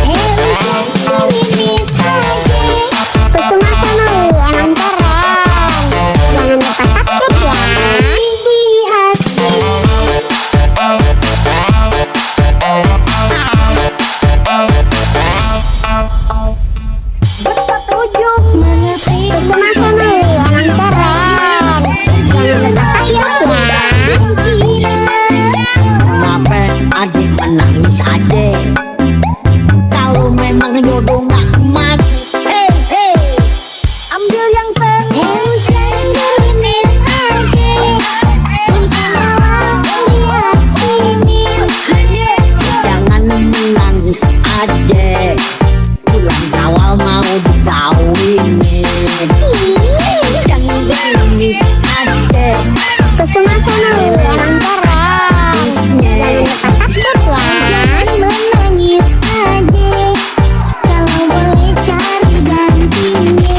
B: Hujan gerimis adek,
C: Cuma Family emang keren. Jangan lupa subscribe ya.
B: dihasil. Mengerti
C: Cuma Family emang keren. Jangan lupa subscribe ya.
A: Kenapa adik menangis adek? Kalau memang jodoh gak mat, ambil yang
B: Hujan gerimis adek, ikan laut lihat sini.
A: jangan menangis adek. Pulang Jawa mau dikawinin. Jangan gerimis adek.
C: Cuma Family emang keren. Jangan lupa subscribe ya.
B: Jangan menangis adek, kalau boleh cari gantinya.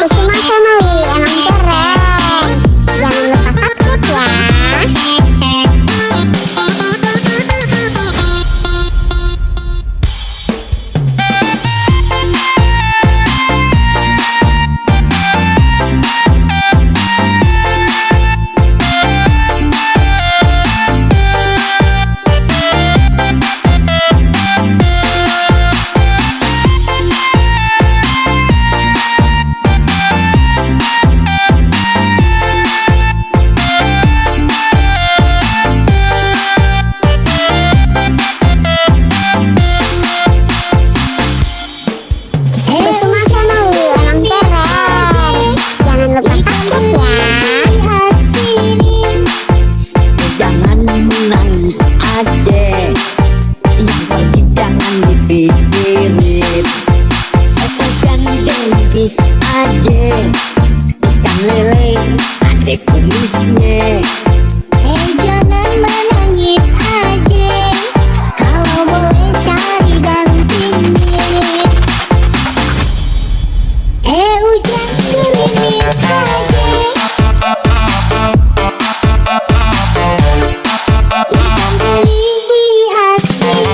C: Cuma Family emang keren. Jangan lupa subscribe ya. Cuma Family emang keren. Jangan lupa subscribe ya.
A: jangan menangis adek, yang pergi jangan dipikirin. Kan gelis adek, ikan lele adek kumisnya.
B: Jangan menangis adek, kalau boleh cari gantinya. Hujan gerimis adek, ikan teri dihasil.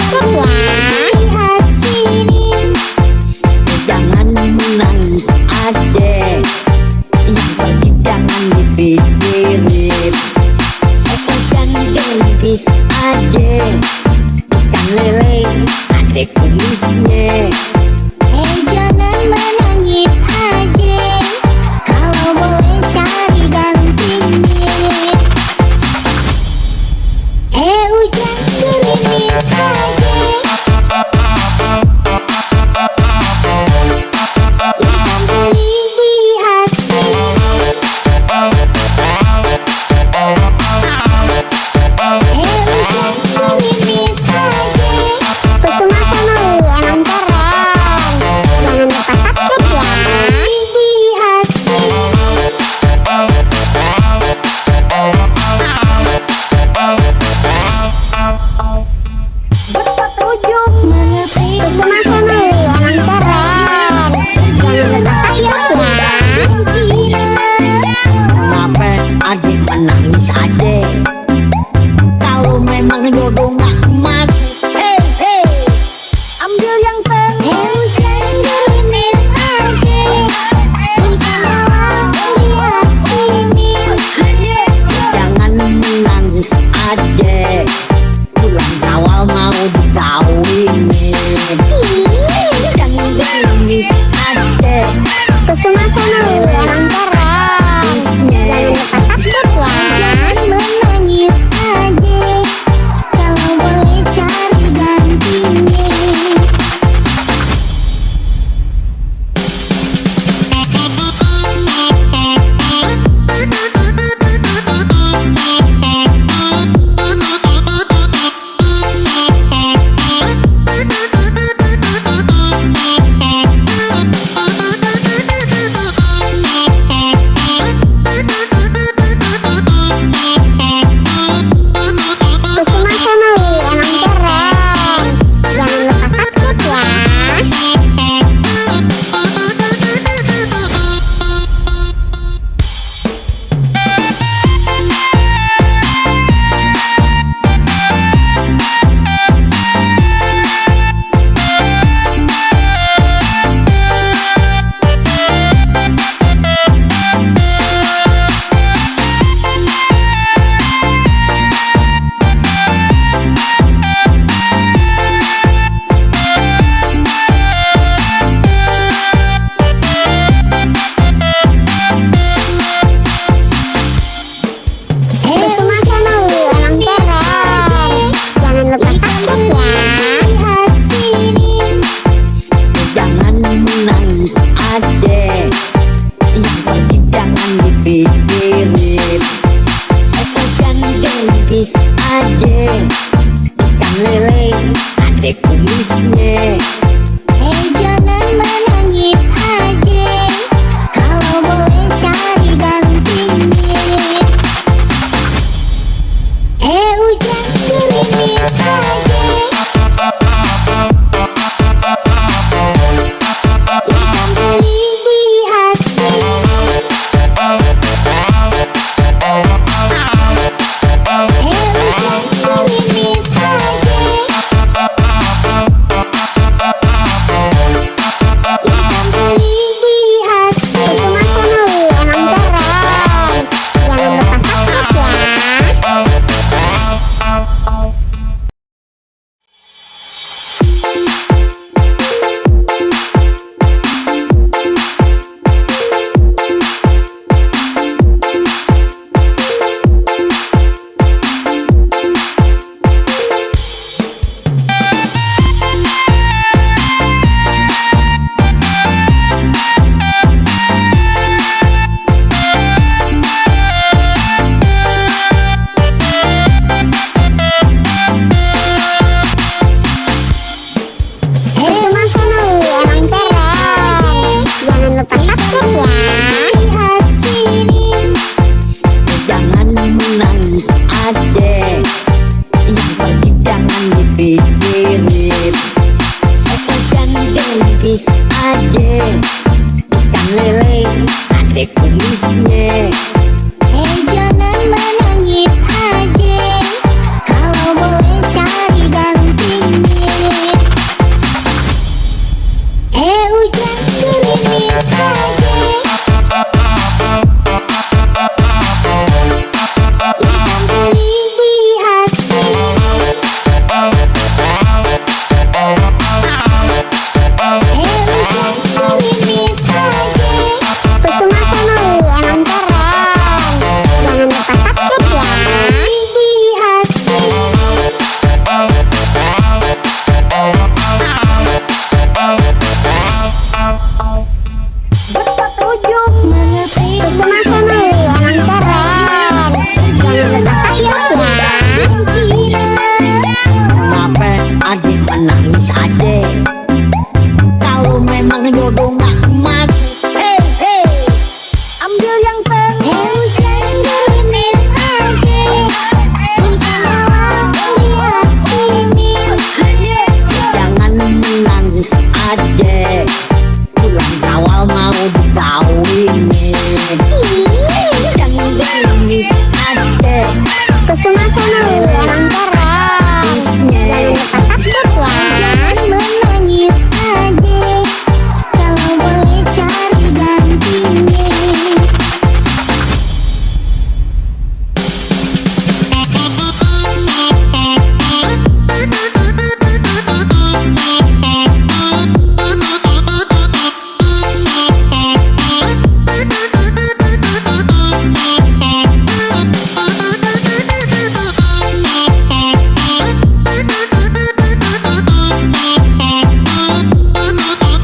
C: takut ya.
B: lihat sini.
A: Jangan menangis adek, yang pergi jangan dipikirin. Ikan gengis adek, ikan lele adek kumisnya.
B: Jangan menangis aja, kalau boleh cari gantinya. Hujan gerimis aja, ikan beli di asin. Hujan gerimis aja,
C: Kusuma Family emang keren. Jangan lupa subscribe ya.
B: di asin.
C: Kusuma Family emang keren. Jangan lupa subscribe ya.
A: Kenapa adik menangis adek? Kalau memang jodoh gak emas, ambil yang
B: Hujan gerimis aja, ikan laut lihat sini.
A: jangan menangis adek. Bulan Syawal mau dikawinin. Jangan gerimis adek.
C: Kusuma Family emang keren. Jangan lupa subscribe ya.
B: Jangan menangis aja, kalau boleh cari gantinya.
C: Kusuma Family emang keren. Jangan lupa subscribe ya. Kusuma Family emang keren. Jangan lupa subscribe ya.
B: Lihat sini.
A: Jangan menangis adek, yang pergi jangan dipikirin. Ikan gengis adek, ikan lele adek kumisnya.
B: Jangan menangis aja, kalau boleh cari gantinya. Hujan gerimis aja, ikan beli di asin. Hujan gerimis aja, ikan beli di asin.
C: Kusuma Family emang keren. Jangan lupa subscribe ya. Kusuma Family emang keren. Jangan lupa subscribe ya.
B: Lihat sini.
A: Jangan menangis adek, yang pergi jangan dipikirin. Ikan gengis adek, ikan lele adek kumisnya.
B: Jangan menangis aja, kalau boleh cari gantinya.
A: ade, bulan Syawal mau dikawini. Ujang gerimis ade,
C: Kusuma family emang keren. Jangan lupa subscribe ya.
B: Jangan menangis adek, kalau boleh cari gantinya.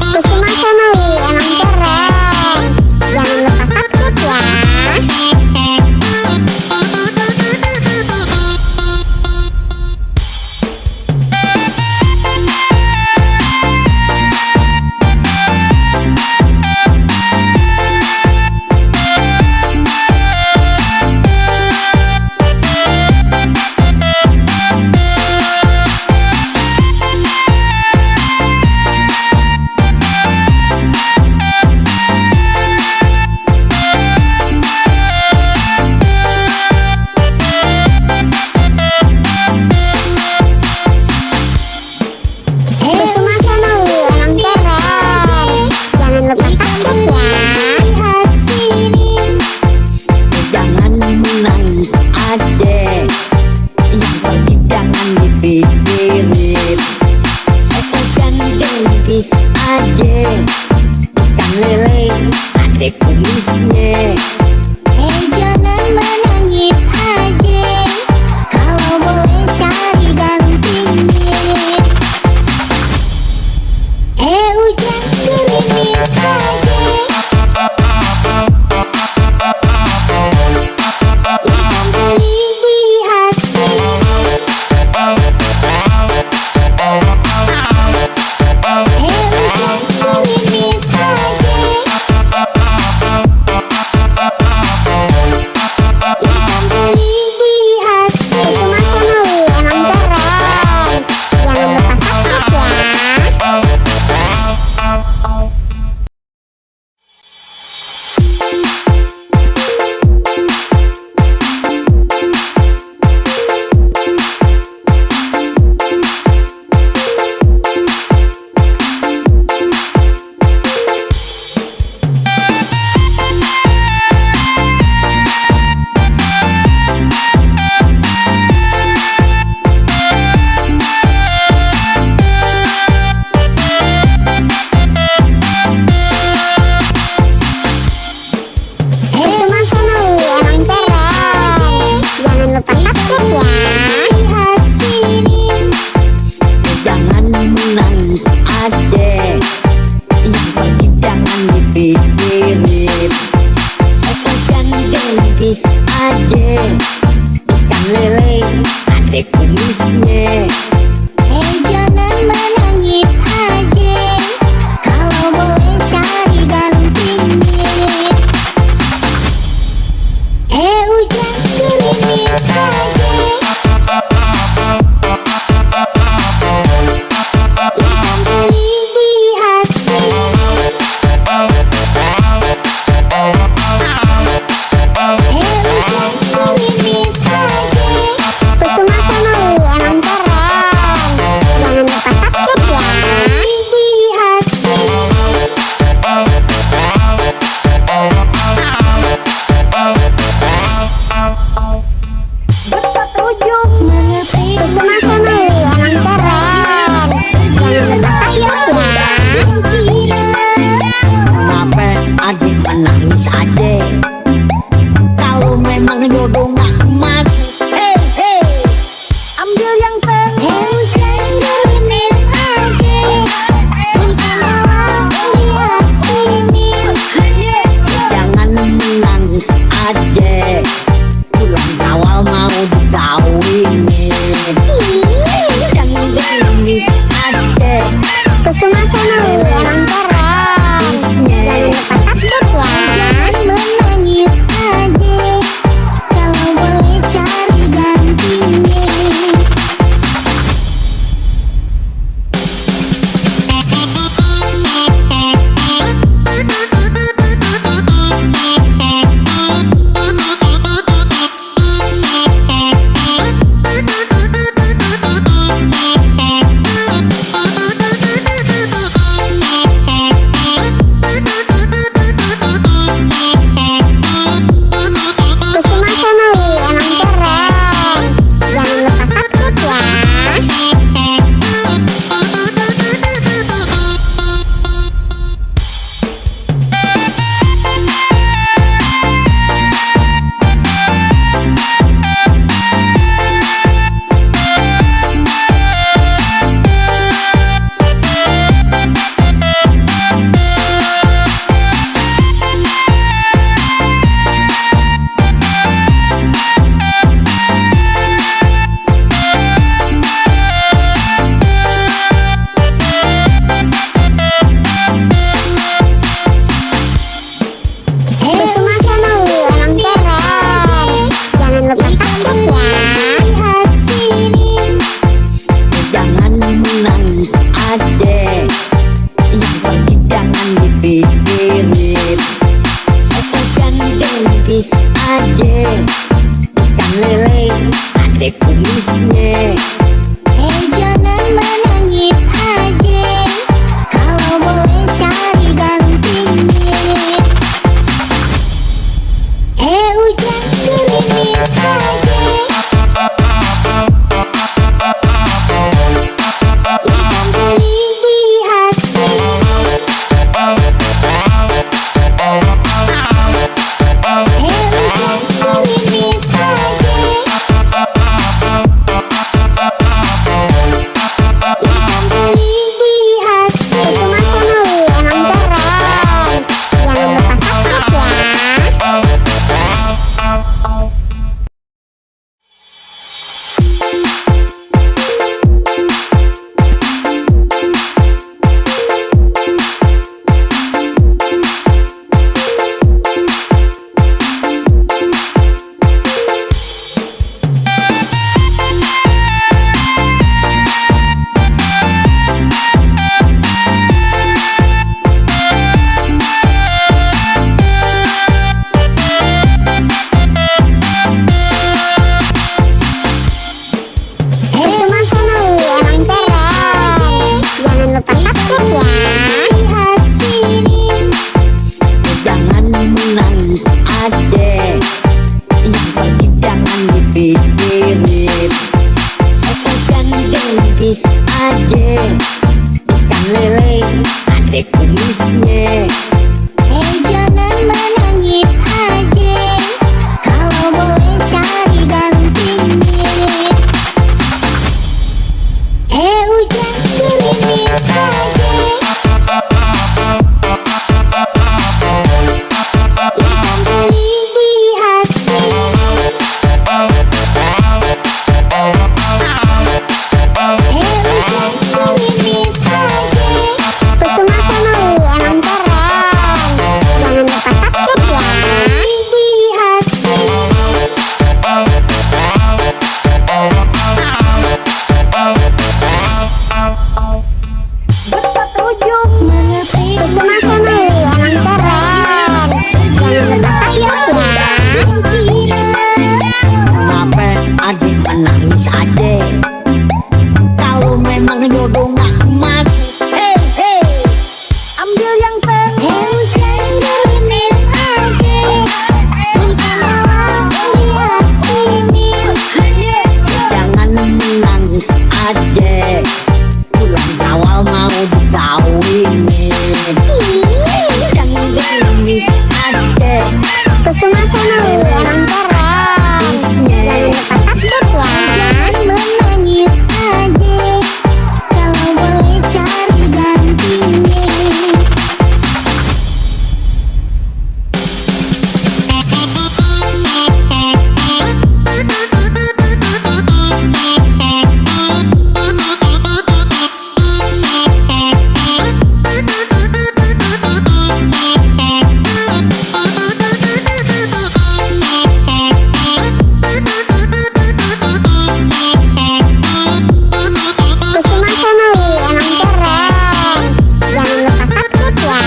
C: Kusuma family emang keren. Jangan lupa subscribe ya. Kusuma family emang keren. Jangan lupa subscribe ya.
B: Lihat sini,
A: jangan menangis ade, yang pergi jangan dipikirin. Ujang gerimis ade, ikan lele ade kumisnya.
B: jangan menangis adek, kalau boleh cari gantinya. Ujang gerimis adek, ikan teri di asin. Ujang gerimis adek, ikan teri di asin.
C: Kusuma family emang keren. Jangan lupa subscribe ya. Kusuma family emang keren. Jangan lupa subscribe ya.
B: Lihat sini,
A: Jangan menangis ade, yang pergi jangan dipikirin. Ujang gerimis ade, ikan lele ade kumisnya.
B: jangan menangis adek, kalau boleh cari gantinya. Ujang gerimis adek, ikan teri di asin. Ujang gerimis adek,
C: Kusuma family emang keren.
A: lele adek kumisnya.
B: Jangan menangis aja, kalau boleh cari gantinya. Hujan gerimis aja, ikan teri dihasil. Hujan gerimis aja,
C: Kusuma Family emang keren. Jangan lupa subscribe ya. Kusuma Family emang keren. Jangan lupa subscribe ya.
A: Kenapa adik menangis adek? Kalau memang jodoh gak mat, ambil yang
B: Hujan gerimis aja, ikan malam lihat sini.
A: jangan menangis adek. Bulan Syawal mau dikawinin. Jangan gerimis adek.
C: Kusuma Family emang keren. Jangan lupa subscribe ya.
B: Jangan menangis aja, kalau boleh cari gantinya.
C: Kusuma Family emang keren. Jangan lupa subscribe ya.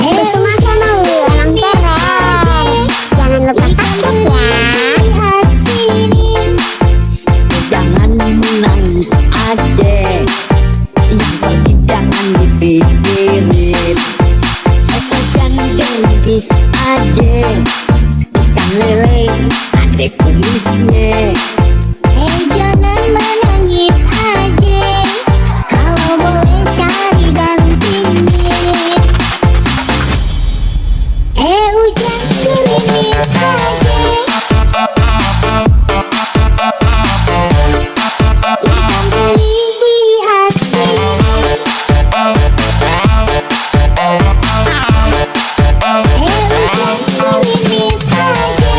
C: Kusuma Family emang keren. Jangan lupa subscribe ya.
B: Lihat sini,
A: Jangan menangis adek, yang pergi jangan dipikirin. Hujan gerimis adek, ikan lele adek kumisnya.
B: jangan menangis aja, kalau boleh cari gantinya. Hujan gerimis aja, ikan teri dihasil. Hujan gerimis aja,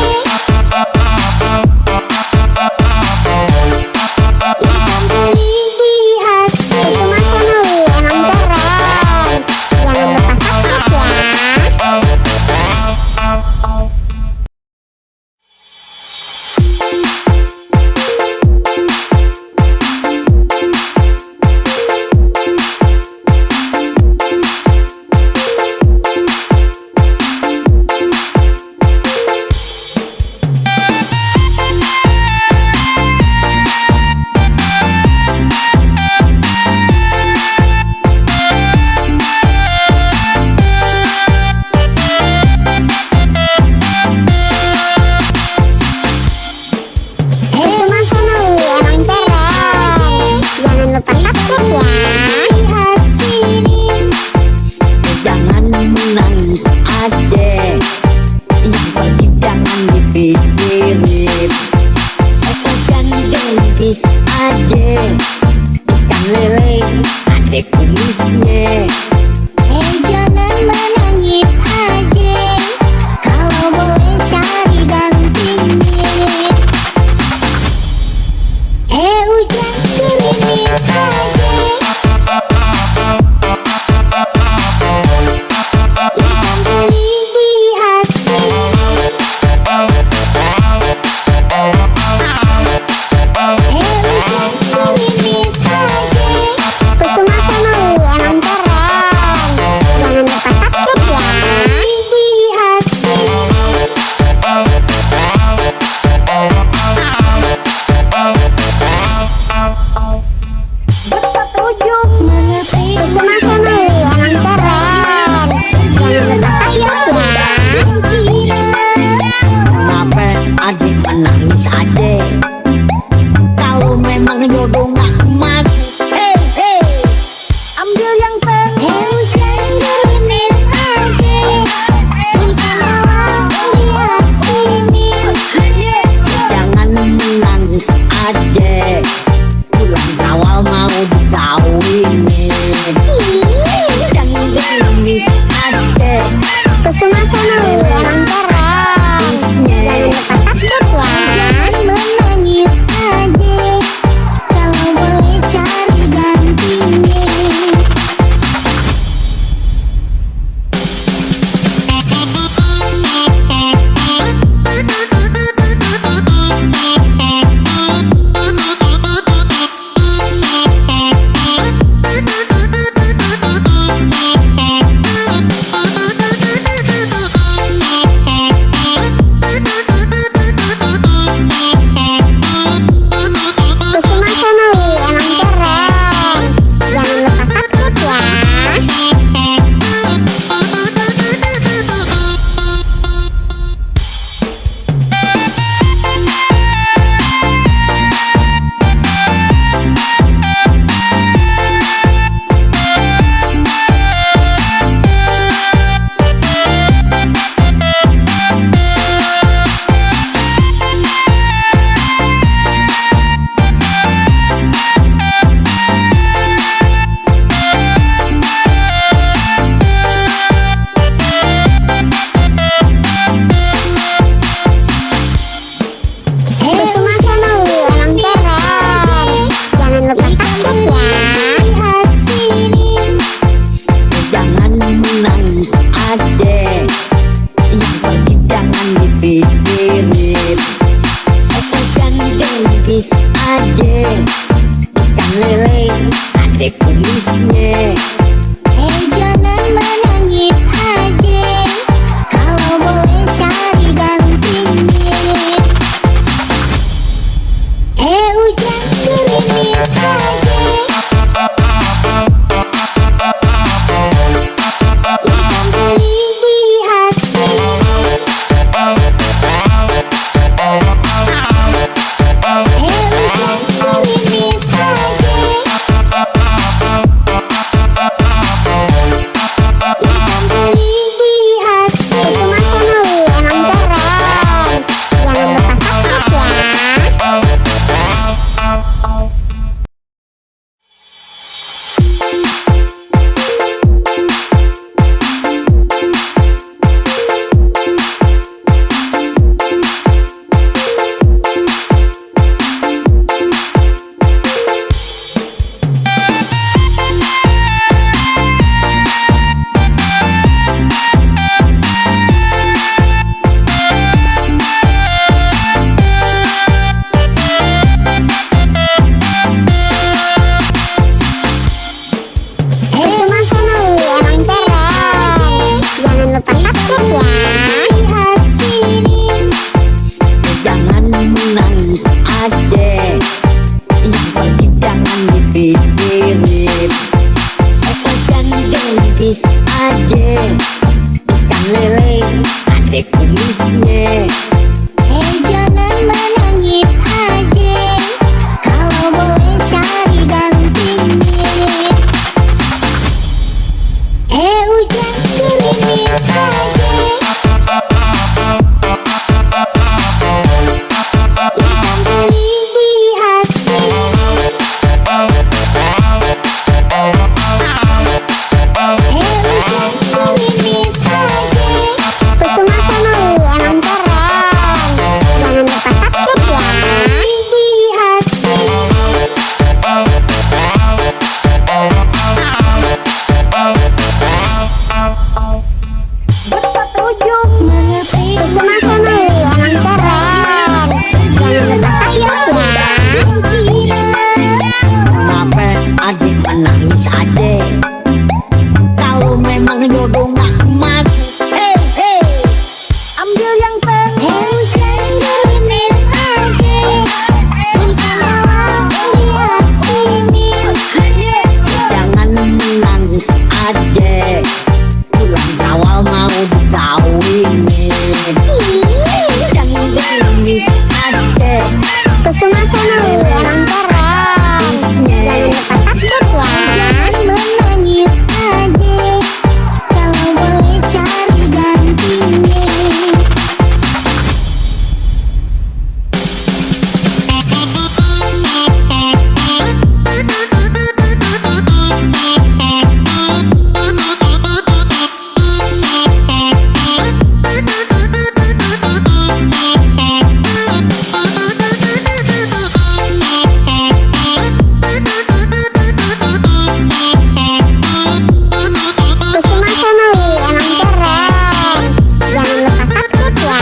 B: ikan teri dihasil.
C: Kusuma Family emang keren. Jangan lupa
A: adek kumisnya.
B: Jangan menangis aja, kalau boleh cari gantinya. Hujan gerimis aja, ikan teri dihasil. jangan menangis aja, kalau boleh cari gantinya. Hujan gerimis aja, ikan teri di hati. Hujan gerimis aja,
C: Kusuma Family emang keren. Jangan lupa subscribe ya.
B: di hati.
C: Kusuma Family emang keren. Jangan lupa subscribe ya.
A: Kenapa adik menangis adek? Kalau memang jodoh gak emas, ambil yang
B: Hujan gerimis aja, ikan laut lihat sini.
A: jangan menangis adek. Bulan Syawal mau dikawinin. Jangan gerimis adek.
C: Kusuma Family emang keren. Jangan lupa subscribe ya.
B: Jangan menangis aja, kalau boleh cari gantinya.
C: Kusuma Family emang keren. Jangan lupa subscribe ya.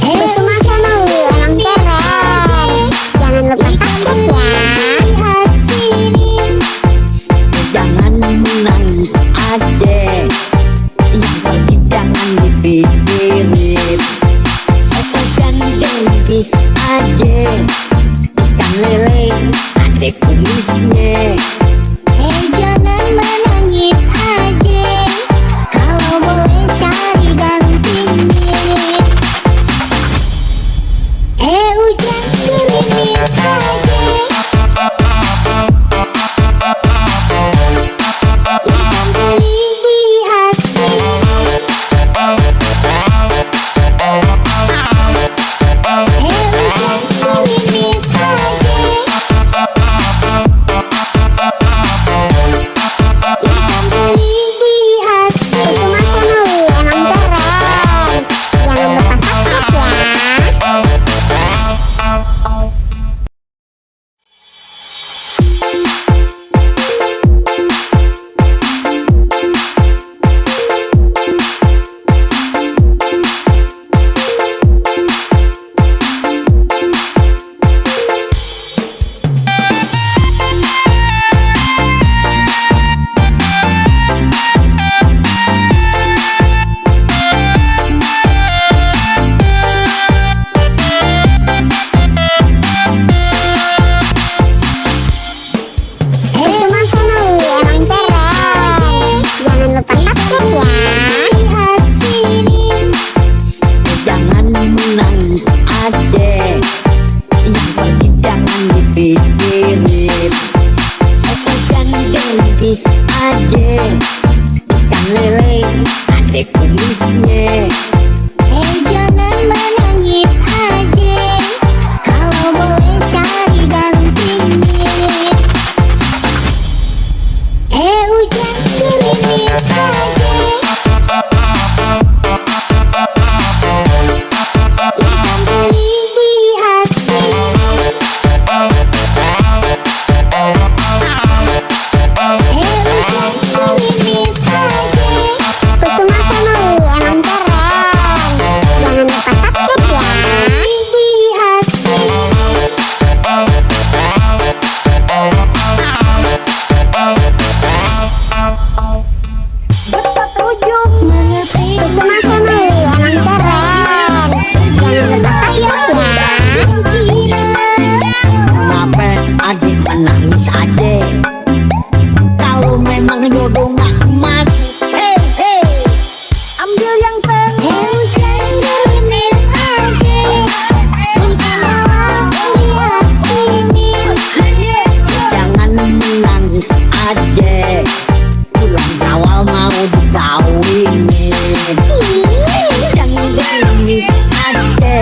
C: Kusuma Family emang keren. Jangan lupa subscribe ya.
B: Lihat sini,
A: Jangan menangis adek. Yang pergi jangan dipikirin. Jangan gerimis adek. Ikan lele adek kumisnya.
B: jangan menangis aja, kalau boleh cari gantinya. Hujan gerimis aja, ikan teri di hati. Hujan gerimis aja, ikan teri di hati.
C: Kusuma Family emang keren. Jangan lupa subscribe ya. Kusuma Family emang keren. Jangan lupa subscribe ya.
B: Lihat sini,
A: Jangan menangis adek. Yang pergi jangan dipikirin. Jangan gerimis adek. Ikan lele adek kumisnya.
B: jangan menangis aja, kalau boleh cari gantinya. Hujan gerimis aja, ikan teri di hati.
A: emang jodoh gak kemana. Hey, hey, ambil yang tengah.
B: Hujan gerimis aja, kita mau lihat sini.
A: Jangan menangis aja, pulang Jawa mau dikawinin. Jangan gerimis aja,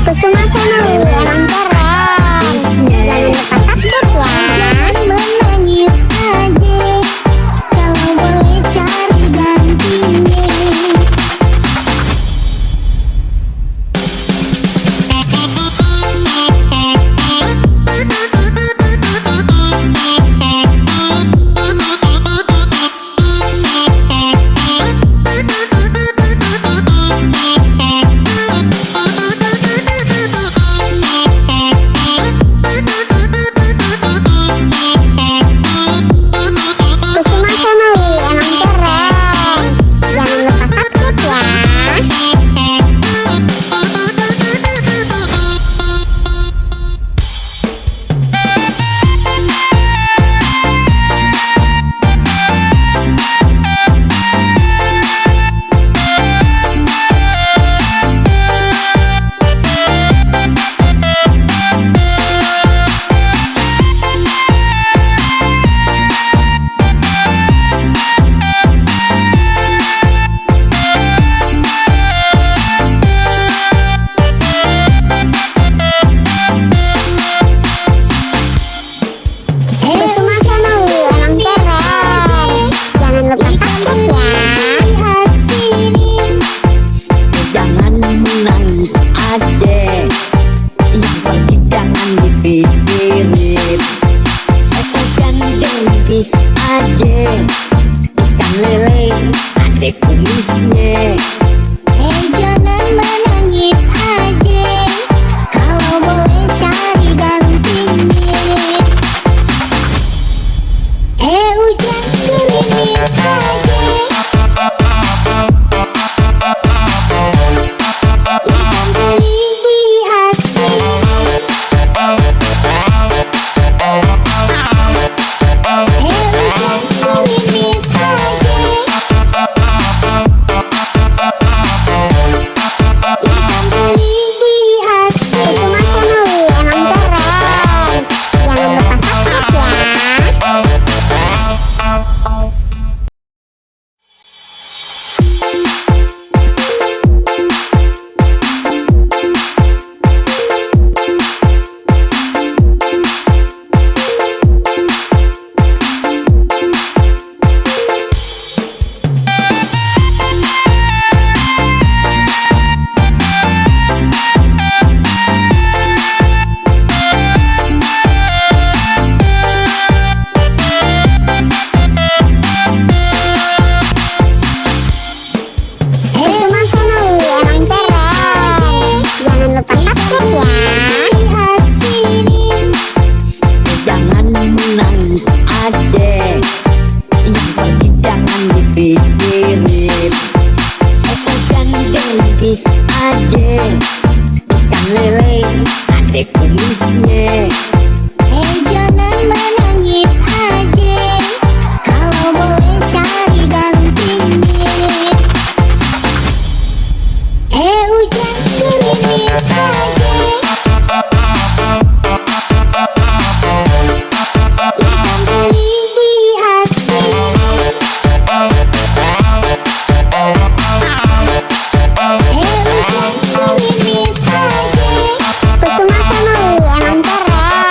C: Kusuma family emang keren. Jangan lupa subscribe ya.
B: Jangan menangis aja, kalau boleh cari gantinya.
C: Kusuma family emang keren. Jangan lupa subscribe ya. Kusuma family emang keren. Jangan lupa subscribe ya.
B: Lihat sini,
A: jangan menangis aja, yang pergi jangan dipikirin. Jangan gerimis aja, ikan lele ada kumisnya.
B: jangan menangis aja, kalau boleh cari gantinya. Hujan gerimis aja, ikan teri lihat sini. Hujan gerimis aja, ikan teri lihat sini.
C: Kusuma family emang keren. Jangan lupa subscribe ya. Kusuma family emang keren. Jangan lupa subscribe ya.
B: Lihat sini,
A: Jangan menangis aja, yang pergi jangan dipikirin. Jangan gerimis aja, ikan lele ada kumisnya.
B: jangan menangis aja, kalau boleh cari gantinya. Hujan gerimis aja, ikan teri lihat sini. Hujan gerimis aja,
C: Kusuma family emang keren.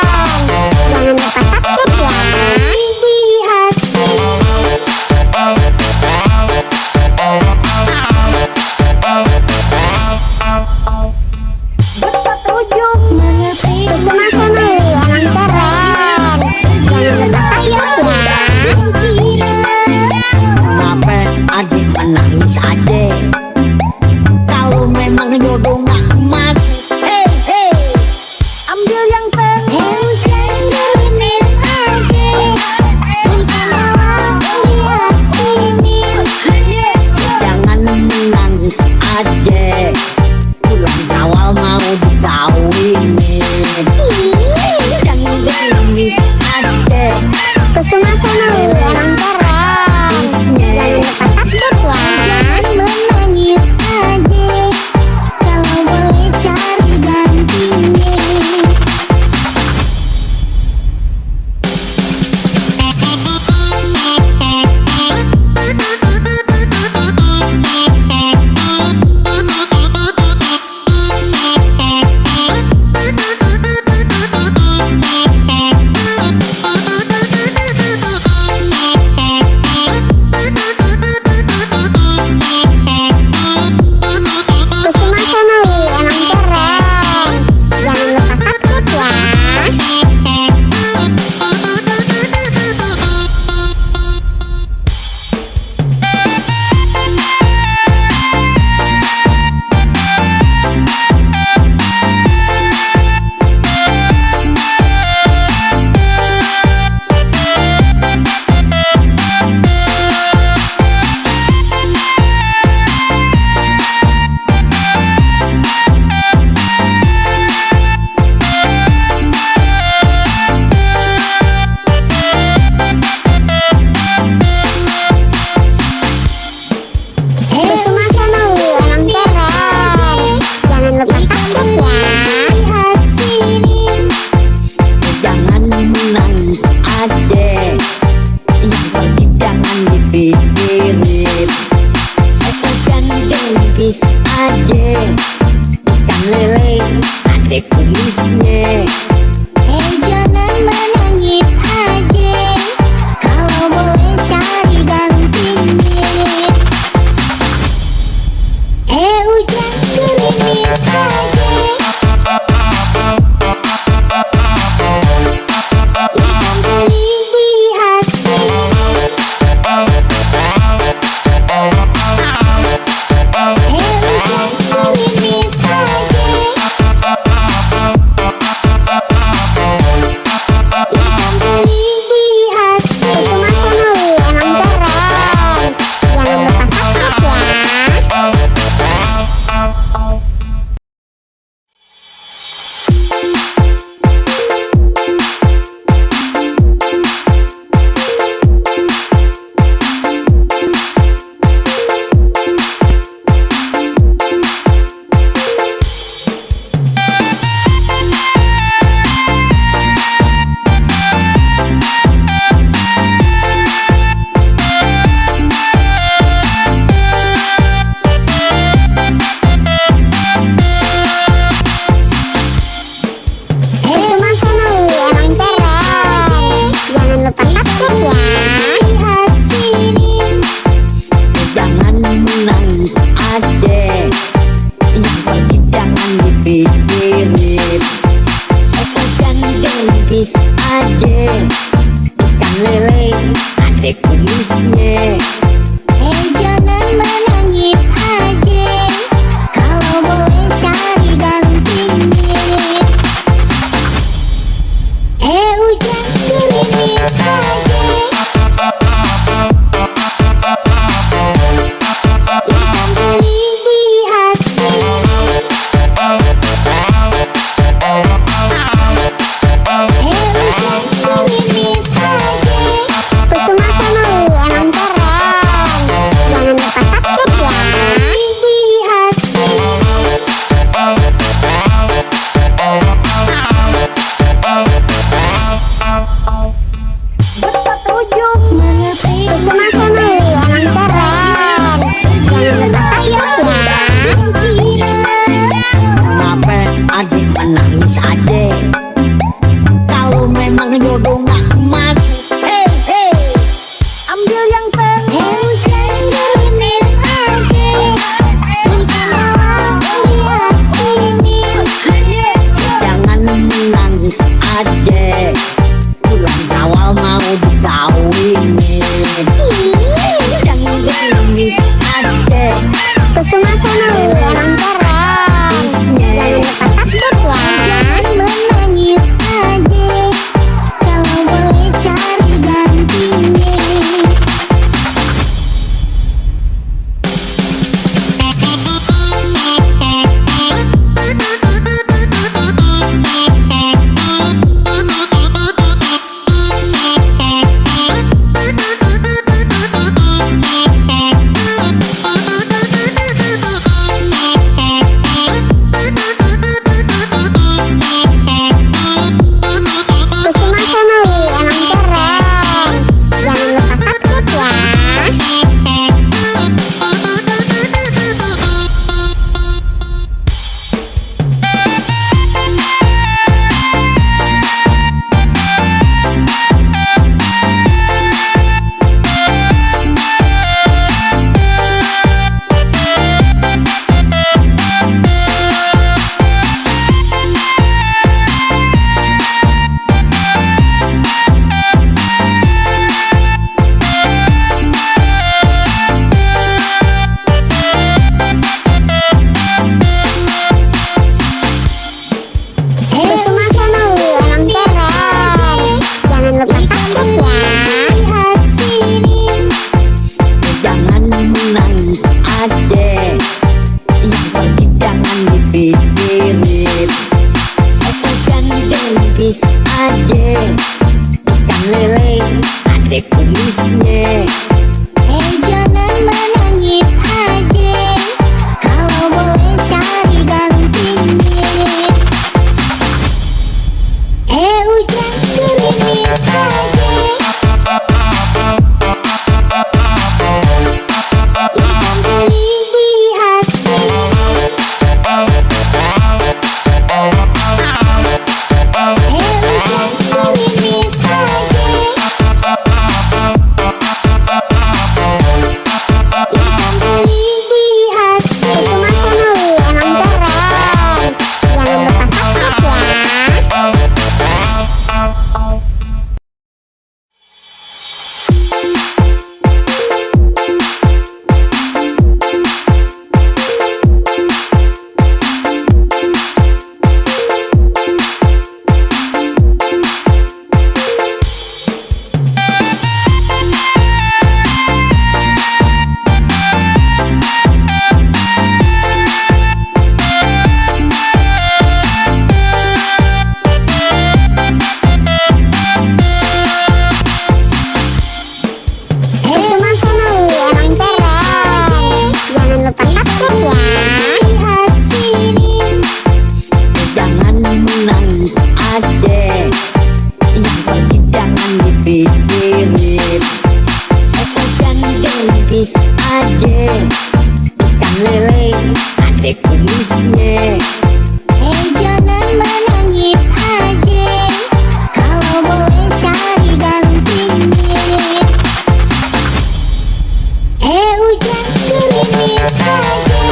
A: kumisnya.
B: Jangan menangis aja, kalau boleh cari gantinya. Hujan gerimis aja, ikan teri di hati. Hujan gerimis aja,
C: Kusuma Family emang keren. Jangan lupa subscribe ya.
B: di hati.
A: Bersetuju.
B: Mengerti
C: Kusuma Family emang keren. Jangan lupa subscribe ya.
A: Kenapa adik menangis aja? Kalau memang jodoh nggak emas, ambil yang teh.
B: Hujan gerimis aja, ikan laut lihat sini.
A: Jangan menangis aja, bulan Syawal mau dikawinin. Jangan menangis aja,
C: Kusuma Family emang keren. Jangan lupa subscribe ya.
B: Jangan menangis aja, kalau boleh cari gantinya.
C: Kusuma Family emang keren. Jangan lupa subscribe ya. Kusuma Family emang keren. Jangan lupa subscribe ya.
B: Lihat sini,
A: Jangan menangis aja, yang pergi jangan dipikirin. Jangan gengis aja, ikan lele adek kumisnya.
B: jangan menangis aja, kalau boleh cari gantinya. Hujan gerimis aja, ikan teri di hati. Hujan gerimis aja, ikan teri di hati.
C: Kusuma Family emang keren. Jangan lupa subscribe ya. Kusuma Family emang keren. Jangan lupa subscribe ya.
B: Lihat sini,
A: Jangan menangis aja, yang pergi jangan dipikirin. Jangan gengis aja, ikan lele adek kumisnya.
B: jangan menangis aja, kalau boleh cari gantinya. Hujan gerimis aja,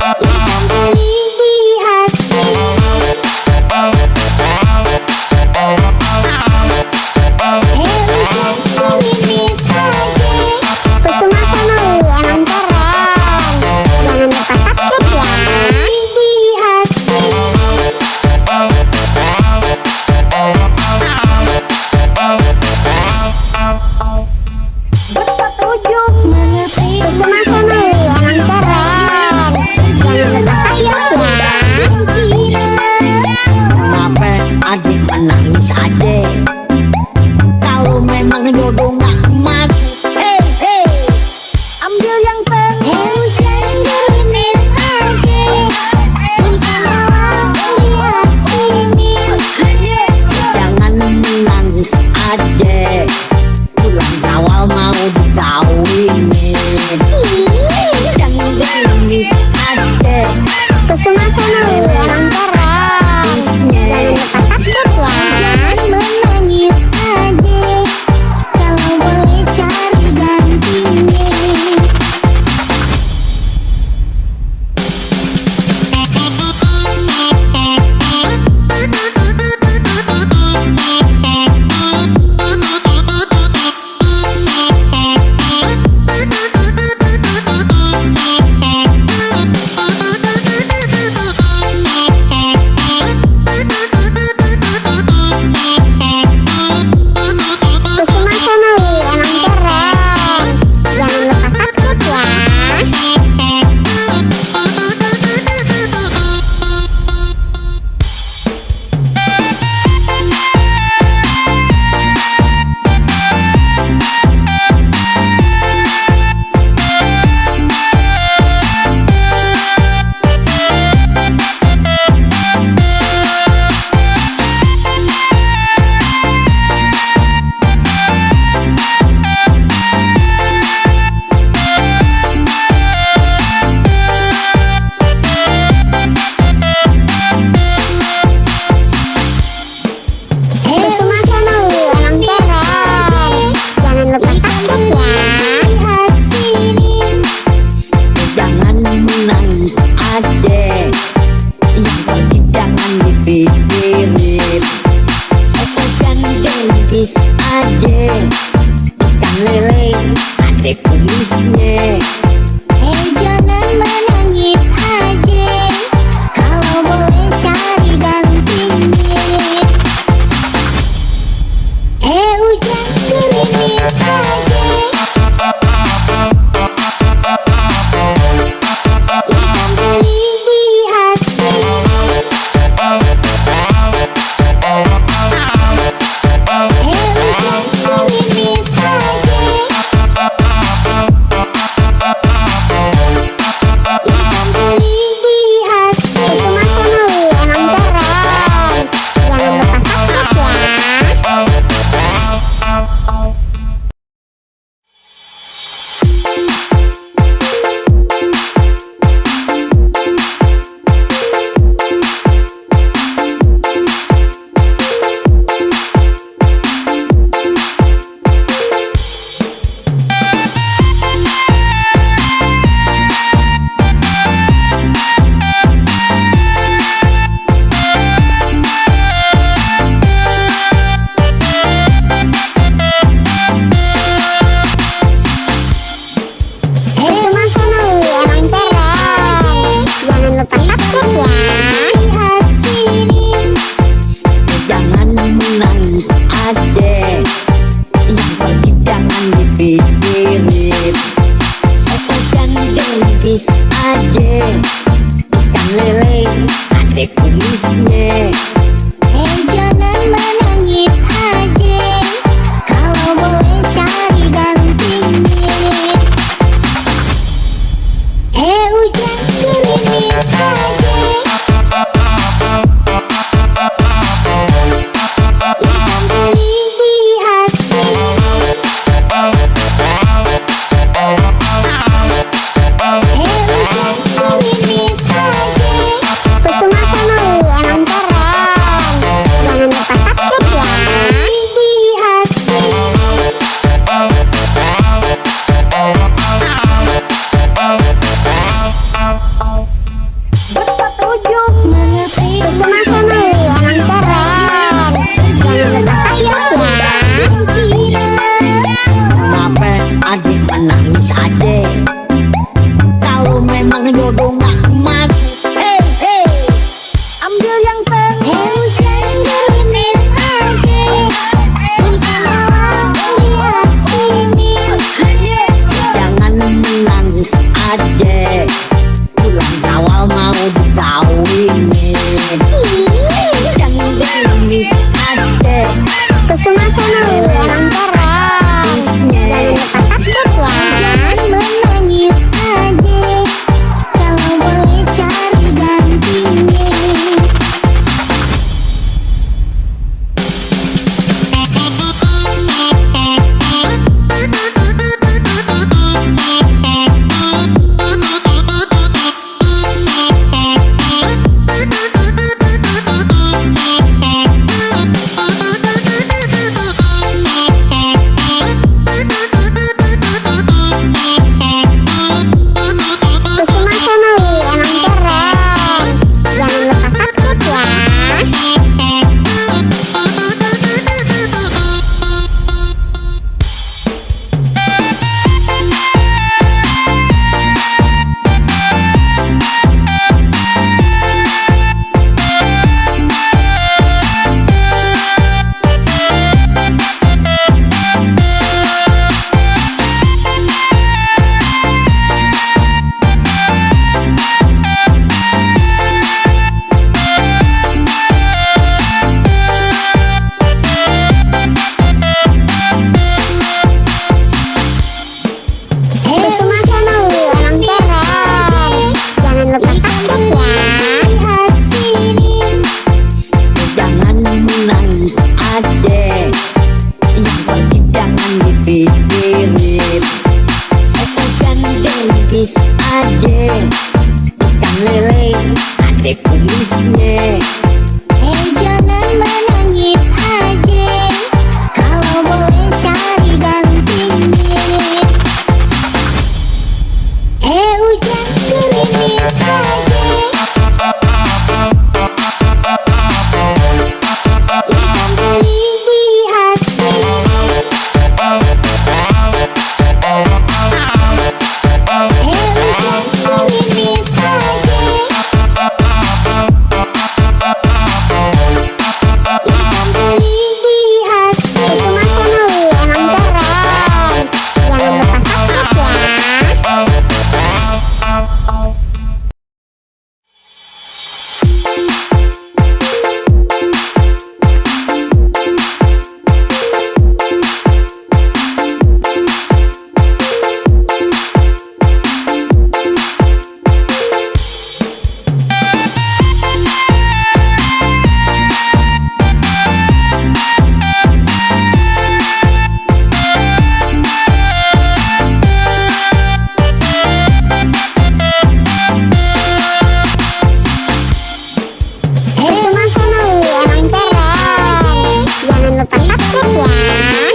B: ikan teri di hati.
A: memang jodoh gak mati. Hey, hey, ambil yang tengah.
B: Hujan gerimis aja, kita bawa sini.
A: Jangan menangis aja, pulang Jawa mau dikawinin. Jangan gerimis aja,
C: Kusuma family emang keren. Jangan lupa subscribe ya.
B: Jangan menangis aja, kalau boleh cari gantinya.
C: Kusuma family emang keren. Jangan lupa subscribe ya. Kusuma family emang keren. Jangan lupa subscribe ya.
B: Lihat sini,
A: jangan menangis aja, yang pergi jangan dipikirin. Jangan gengis aja, ikan lele ada kumisnya.
B: jangan menangis aja, kalau boleh cari gantinya. Hujan gerimis aja, ikan beli di hasil. Hujan gerimis aja, ikan beli di hasil.
C: Kusuma family emang keren. Jangan lupa subscribe ya. Kusuma family emang keren. Jangan lupa subscribe ya.
B: Lihat sini,
A: Jangan menangis aja, yang pergi jangan dipikirin. Jangan gengis aja, ikan lele ada kumisnya.
B: jangan menangis aja, kalau boleh cari gantinya. Hujan gerimis aja, ikan beli di hasil. Hujan gerimis aja,
C: Kusuma family emang keren. Jangan lupa subscribe ya.
B: di hasil.
A: Bersetuju
B: Mengerti
C: Kusuma family emang keren. Jangan lupa subscribe ya.
A: kenapa adik menangis aja, kalau memang jodoh gak mati. Hey, hey, ambil yang tengah.
B: Hujan gerimis aja, kita bawa lihat sini.
A: Jangan menangis aja, pulang Jawa mau dikawinin. Jangan gengis aja,
C: Kusuma family emang keren.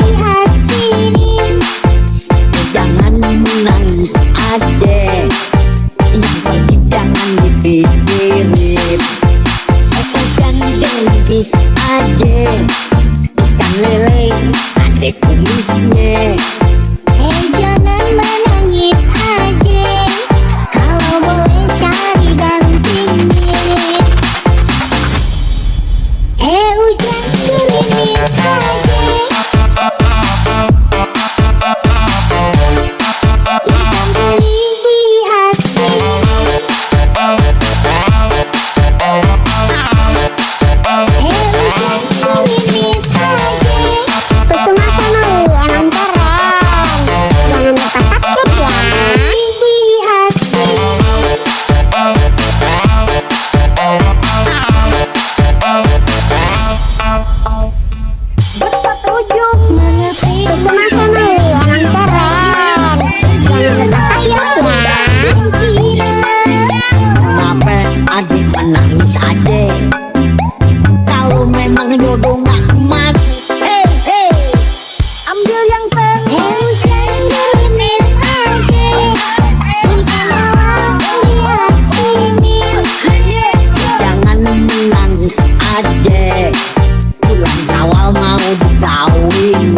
B: dihasinin.
A: Jangan menangis adek, yang pergi jangan dipikirin. Ikan gelis adek, ikan lele adek kumisnya.
B: Jangan menangis aja, kalau boleh cari gantinya. Hujan gerimis aja, ikan teri dihasinin. Hujan gerimis aja,
C: Kusuma Family emang keren. Jangan lupa subscribe ya. Kusuma Family emang keren. Jangan lupa subscribe ya.
A: Kenapa adik menangis adek? Kalau memang jodoh gak emas, ambil yang tengah.
B: Hujan gerimis aja, ikan bawang dihasinin.
A: Jangan menangis adek, bulan Syawal mau dikawinin.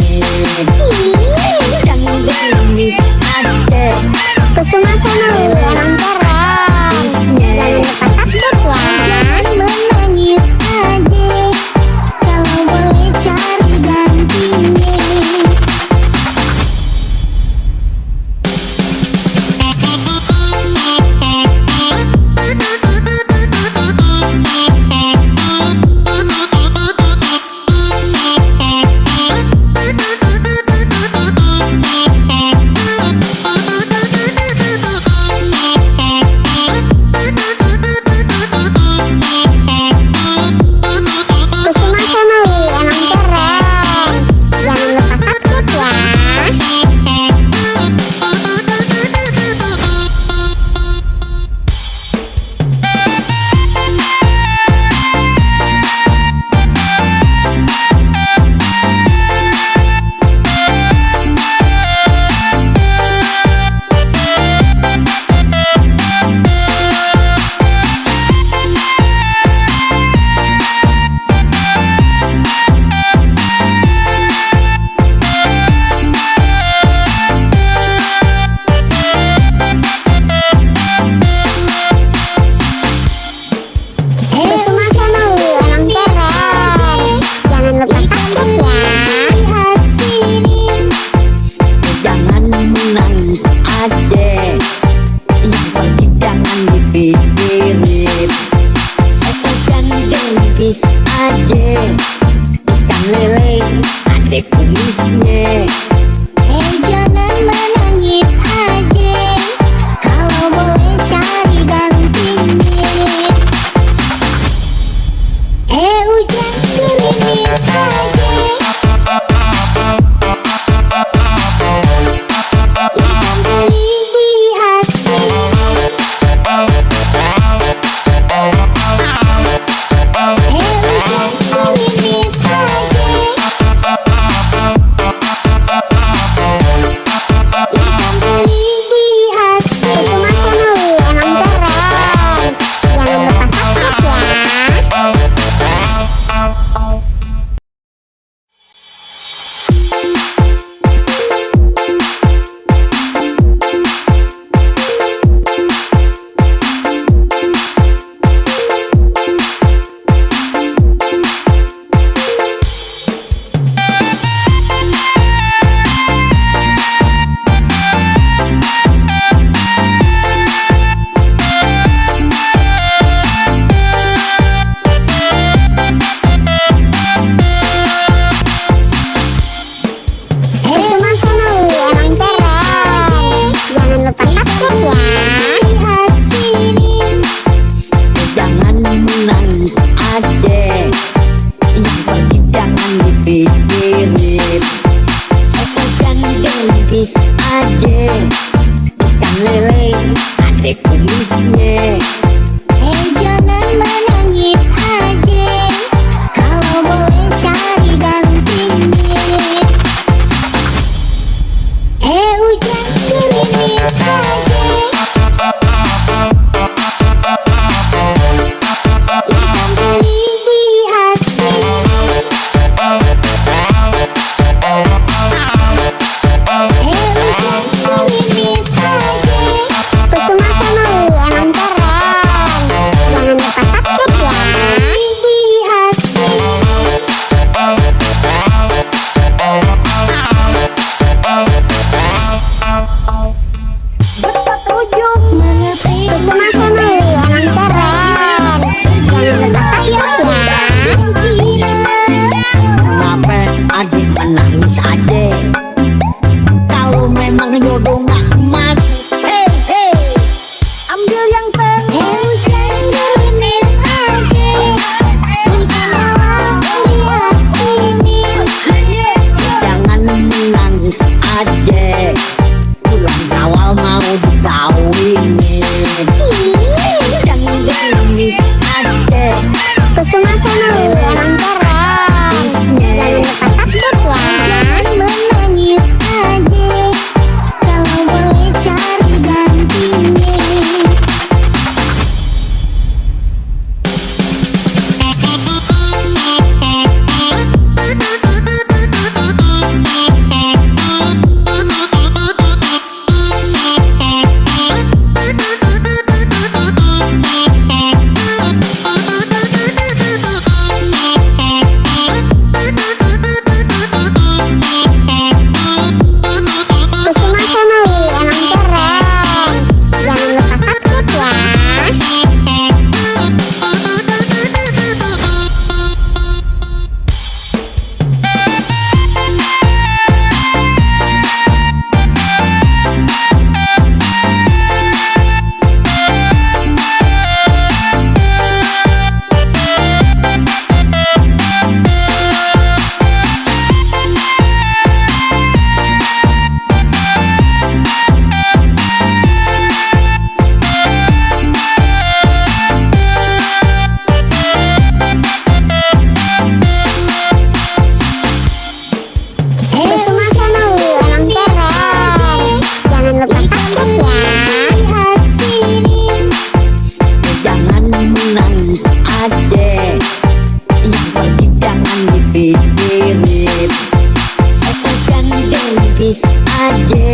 A: Jangan gerimis adek,
C: Kusuma Family emang keren. Jangan lupa subscribe ya.
B: Jangan menangis aja, kalau boleh cari gantinya.
C: Kusuma Family emang keren. Jangan lupa subscribe ya. Kusuma Family emang keren. Jangan lupa subscribe ya.
B: Dihasinin.
A: jangan menangis adek, yang pergi jangan dipikirin. Ikan gelis adek, ikan lele adek kumisnya.
B: Jangan menangis aja, kalau boleh cari gantinya. Hujan gerimis aja, ikan teri dihasinin. Hujan gerimis aja, ikan teri dihasinin.
C: Kusuma Family emang keren. Jangan lupa subscribe ya.
A: adek kumisnya.
B: Jangan menangis aja, kalau boleh cari gantinya.
A: menangis aja. Kalau memang jodoh nggak mati, hey hey, ambil yang tengah.
B: Hujan gerimis aja, kita mau lihat sini.
A: Jangan menangis aja, bulan Syawal mau dikawinin. Jangan menangis aja,
C: Kusuma Family emang keren. Jangan lupa subscribe ya.
B: Jangan menangis aja, kalau boleh cari gantinya.
C: Kusuma Family emang keren. Jangan lupa subscribe ya. Kusuma Family emang keren. Jangan lupa subscribe ya.
B: Lihat sini,
A: jangan menangis aja, yang pergi jangan dipikirin. Kan gelis aja,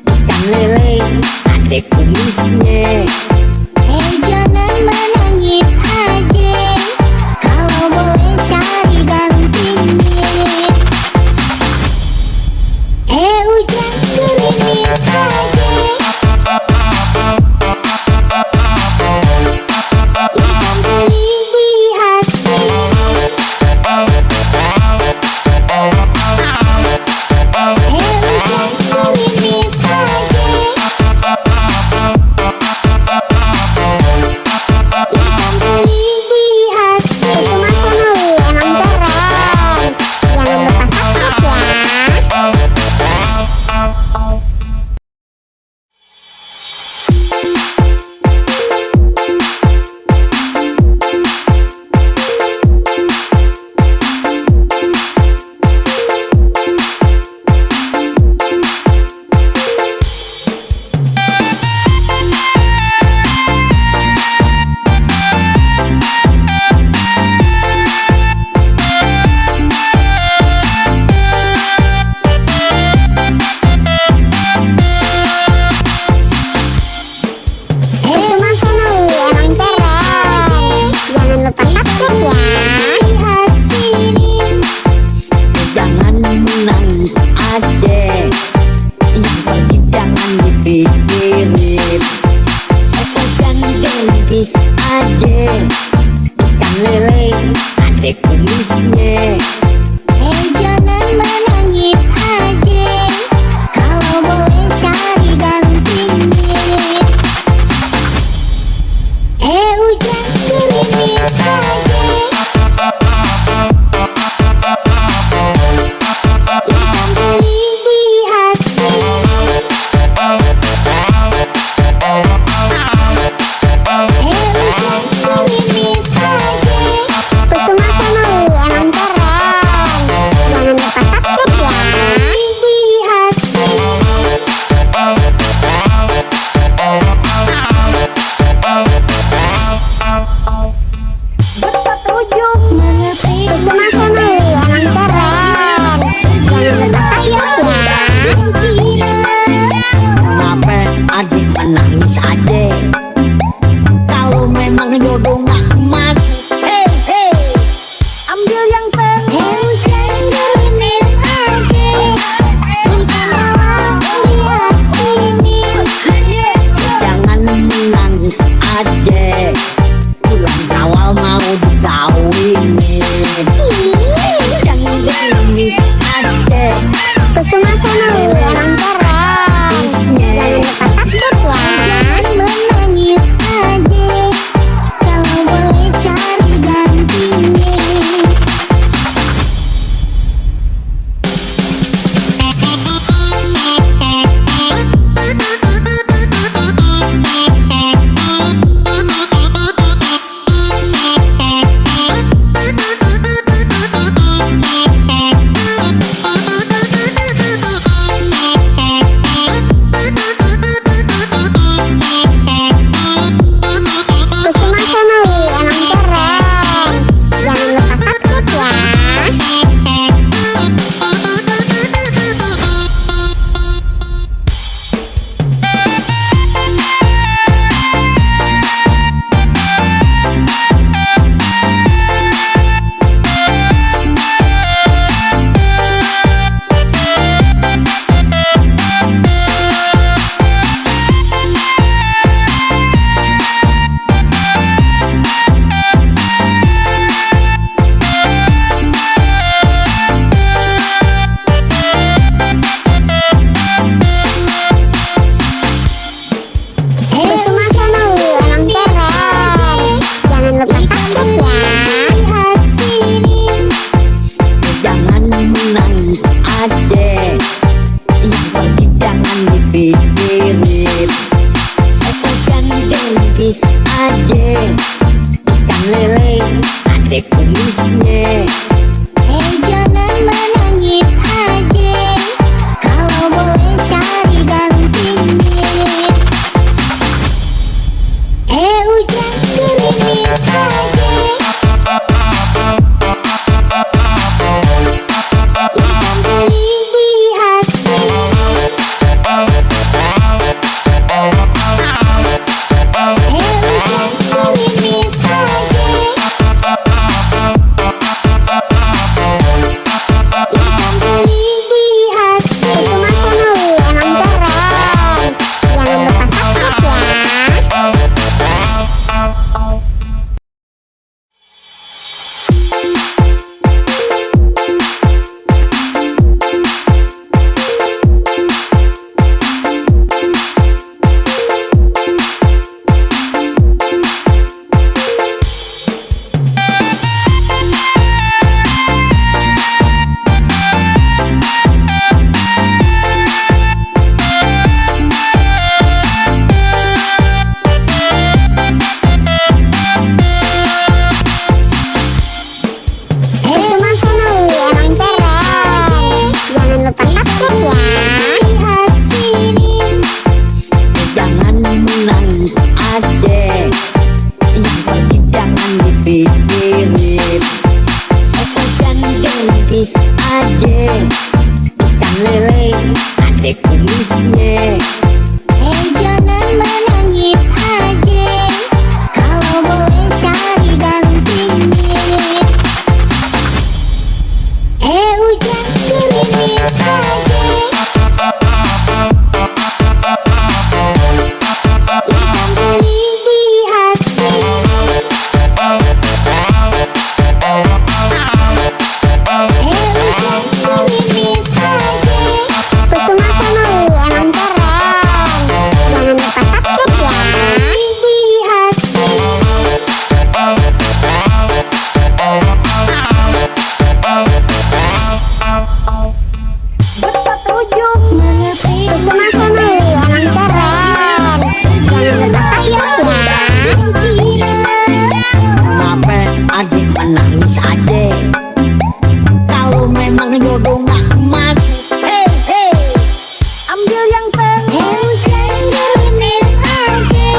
A: ikan lele ada kumisnya.
B: jangan menangis aja, kalau boleh cari gantinya. Hujan gerimis aja, ikan teri lihat sini. Hujan gerimis aja, ikan teri lihat sini.
C: Kusuma Family emang keren. Jangan lupa subscribe ya. Kusuma Family emang keren. Jangan lupa subscribe ya.
B: lihat sini.
A: Jangan menangis aja, yang pergi jangan dipikirin. Kan gelis aja, ikan lele ada kumisnya.
B: Jangan menangis aja, kalau boleh cari gantinya. Hujan gerimis aja, ikan teri Kusuma Family emang keren. Jangan lupa subscribe ya. Jangan menangis aja, kalau boleh cari gantinya.
A: Adek, yang pergi jangan dipikirin. Aku kan gendis adek, ikan lele adek kumisnya.
B: Jangan menangis aja, kalau boleh cari gantinya. Hujan gerimis aja, ikan teri dihasil. Hujan gerimis aja, ikan teri dihasil. Kusuma Family emang keren. Jangan lupa subscribe
A: Jangan menangis adek, yang pergi jangan dipikirin. Aku kan gendis adek, ikan lele adek kumisnya.
B: jangan menangis aja, kalau boleh cari gantinya. Hujan gerimis aja, ikan teri dihasil. Hujan gerimis aja, Kusuma Family emang keren. Jangan lupa subscribe ya. Dihasil. Kusuma Family emang keren. Jangan lupa subscribe ya.
A: Kenapa adik menangis adek, kalau memang jodoh gak mati. Ambil yang penting.
B: Hujan gerimis aja,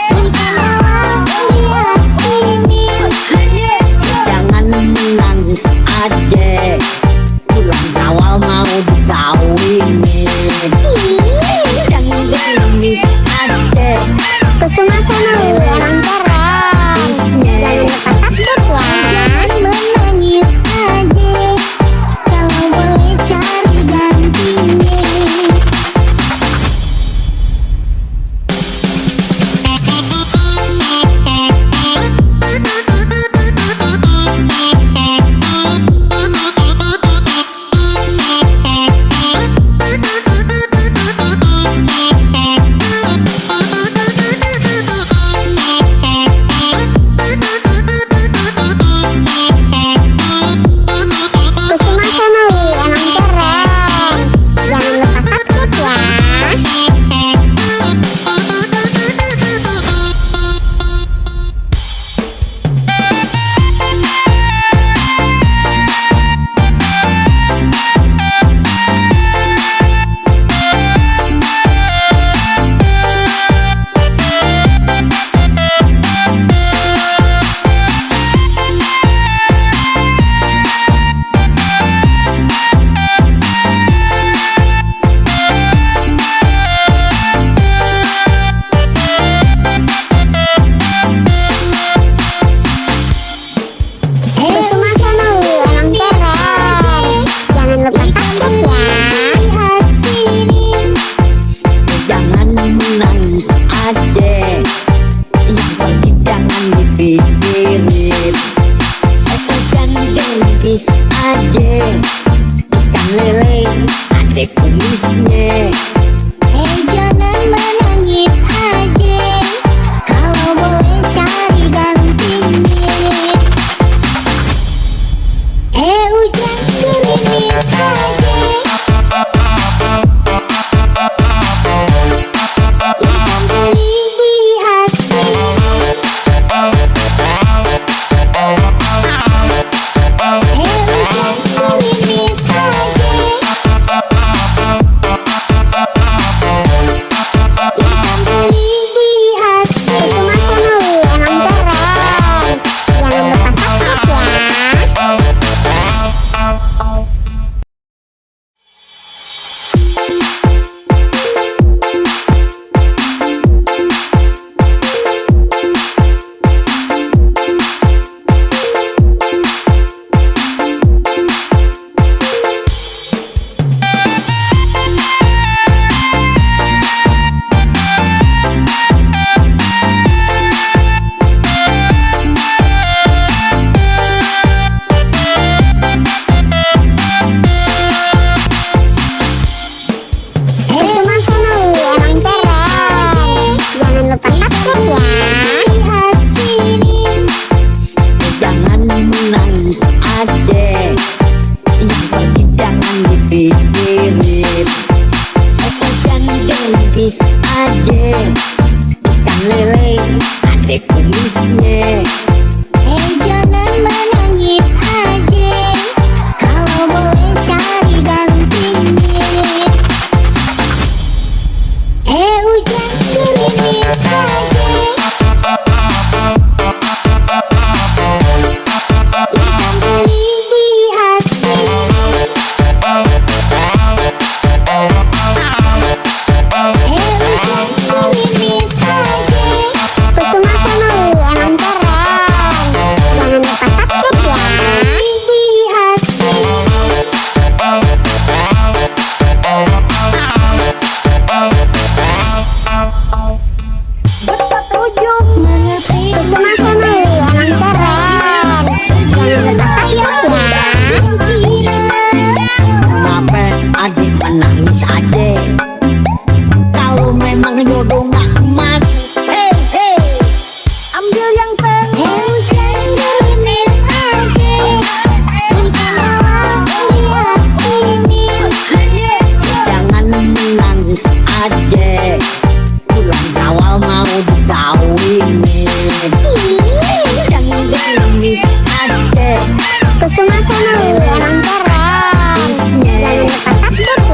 B: ikan laut diasinin.
A: Jangan menangis adek, bulan Syawal mau dikawinin. Jangan gerimis adek,
B: Kusuma Family emang keren. Jangan lupa subscribe ya. Jangan menangis aja, kalau boleh cari
A: adek kumisnya.
B: Jangan menangis aja, kalau boleh cari gantinya. Hujan gerimis aja, ikan teri dihasil. Hujan gerimis aja, ikan teri dihasil. Emang keren, jangan lupa subscribe
A: Jangan menangis adek, yang pergi jangan dipikirin. Hujan gerimis aja, ikan lele adek kumisnya.
B: Jangan menangis aja, kalau boleh cari gantinya. Hujan gerimis aja, ikan teri dihasil. Hujan gerimis aja, Kusuma Family emang keren, jangan lupa subscribe
A: Bersetuju
B: mengerti. Kusuma Family emang keren, jangan lupa subscribe.
A: kenapa adik menangis adek? Kalau memang jodoh gak mat, ambil yang tengah.
B: Hujan gerimis aja, ikan bawah diasinin.
A: Jangan menangis adek, bulan Syawal mau dikawinin. Jangan gerimis adek,
B: Kusuma Family emang keren, jangan lupa subscribe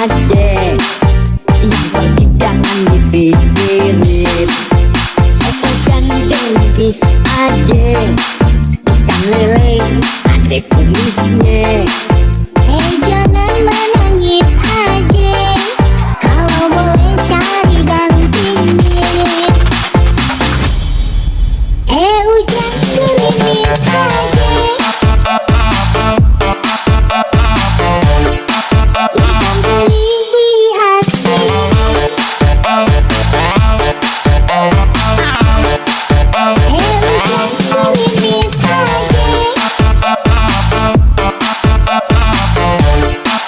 A: ade, yang pergi jangan dipikirin. Ikan gengis ade, ikan lele ade kumisnya.
B: Jangan menangis aja, kalau boleh cari gantinya. Hujan gerimis aja, ikan beli di hasil. Hujan gerimis aja,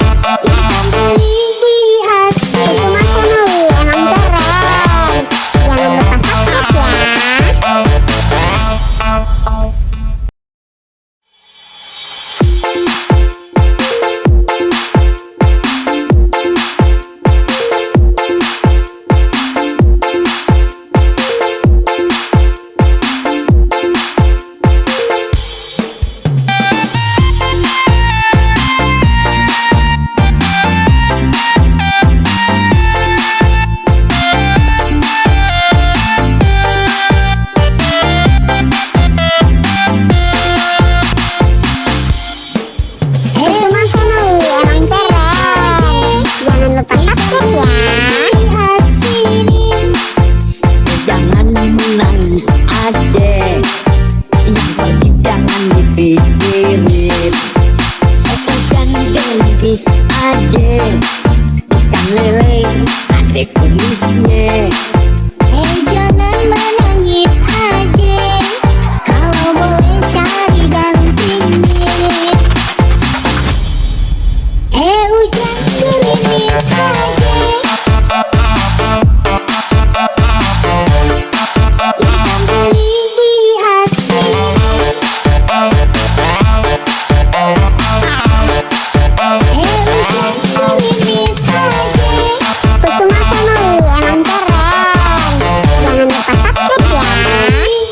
B: ikan beli di hasil.
C: Mas Emily emang keren. Jangan lupa subscribe ya. Mas Emily emang keren. Jangan lupa subscribe ya.
A: Jangan menangis ade, yang pergi jangan dipikirin. Ikan gengis ade, ikan lele ade kumisnya.
B: Jangan menangis aja, kalau boleh cari gantinya. Hujan gerimis aja, ikan beli di hasil. Hujan gerimis aja,
C: Mas Emily emang keren. Jangan lupa subscribe ya.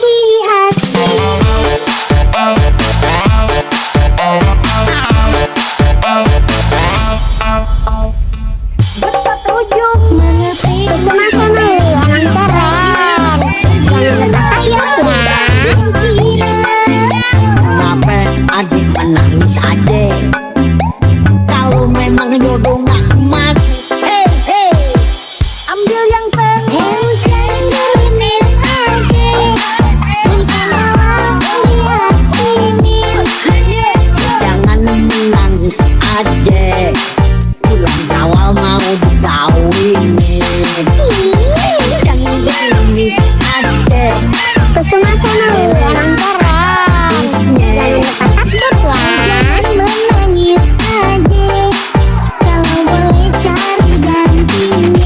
B: di hasil.
A: Bersetuju
B: Mengerti
C: Mas Emily emang keren. Jangan lupa subscribe ya.
A: kenapa adik menangis ade? Kalau memang jodoh nggak emas, ambil yang tengah.
B: Hujan gerimis aja, ikan bawang diasinin.
A: Jangan menangis ade, bulan Syawal mau dikawinin. Jangan gerimis ade,
C: Mas Emily emang keren. Jangan lupa subscribe ya.
B: Jangan menangis aja, kalau boleh cari gantinya.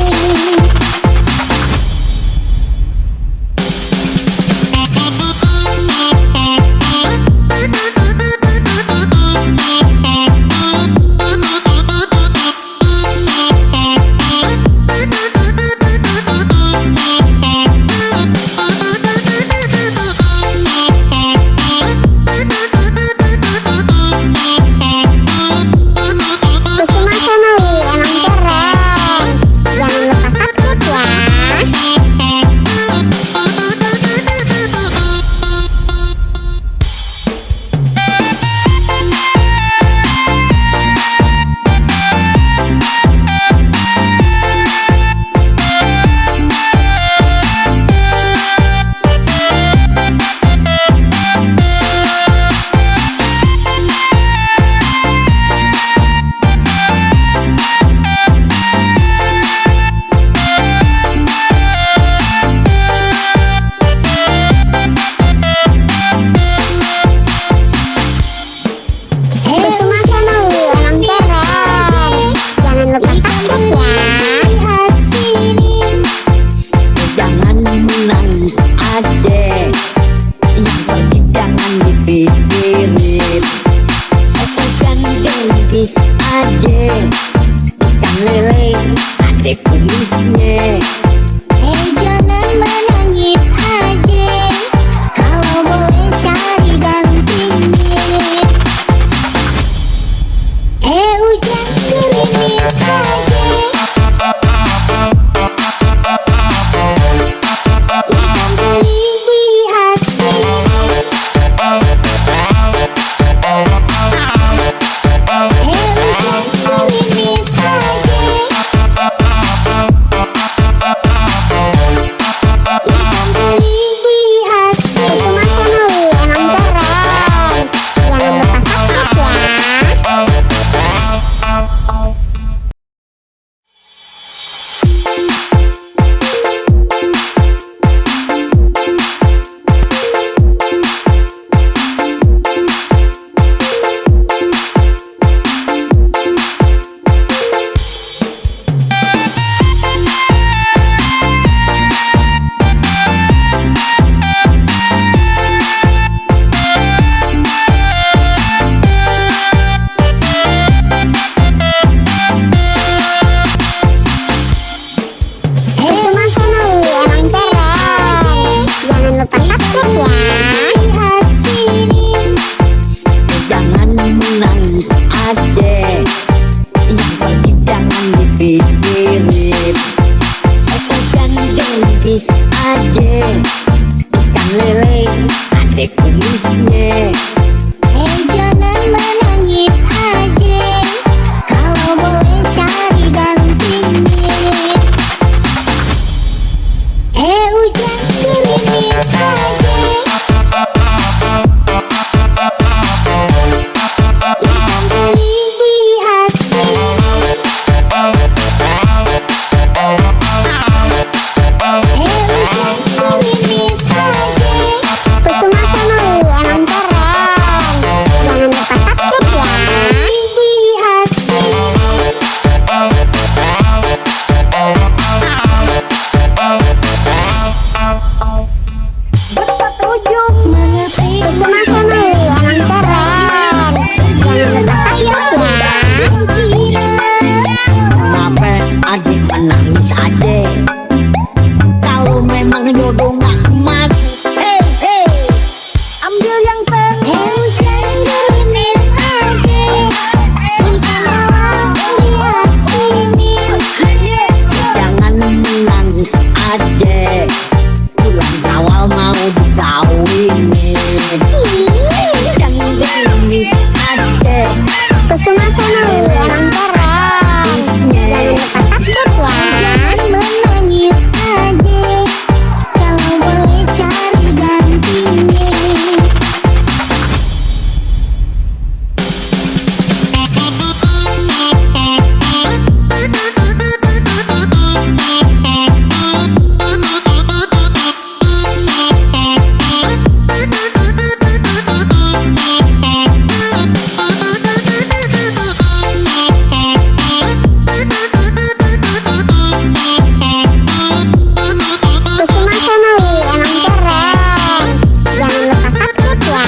A: kumis ade, ikan lele ade kumisnya.
B: Jangan menangis aja, kalau boleh cari gantinya. Hujan gerimis aja.
A: kumis aja, ikan lele ada kumisnya.
B: Jangan menangis aja, kalau boleh cari gantinya. Hujan gerimis aja, ikan teri dihasil. Hujan gerimis aja,
C: Kusuma Family emang keren. Jangan lupa subscribe ya. Kusuma Family emang keren. Jangan lupa subscribe ya.
A: Kenapa adik menangis aja? Kalau memang jodoh nggak emas, hey hey, ambil yang teng.
B: Hujan gerimis aja, ikan malam diasinin.
A: Jangan menangis aja, bulan Syawal mau dikawinin. Jangan gerimis aja,
C: Kusuma Family emang keren. Jangan lupa subscribe ya.
B: Jangan menangis aja, kalau boleh cari gantinya.
C: Kusuma Family emang keren. Jangan lupa subscribe ya.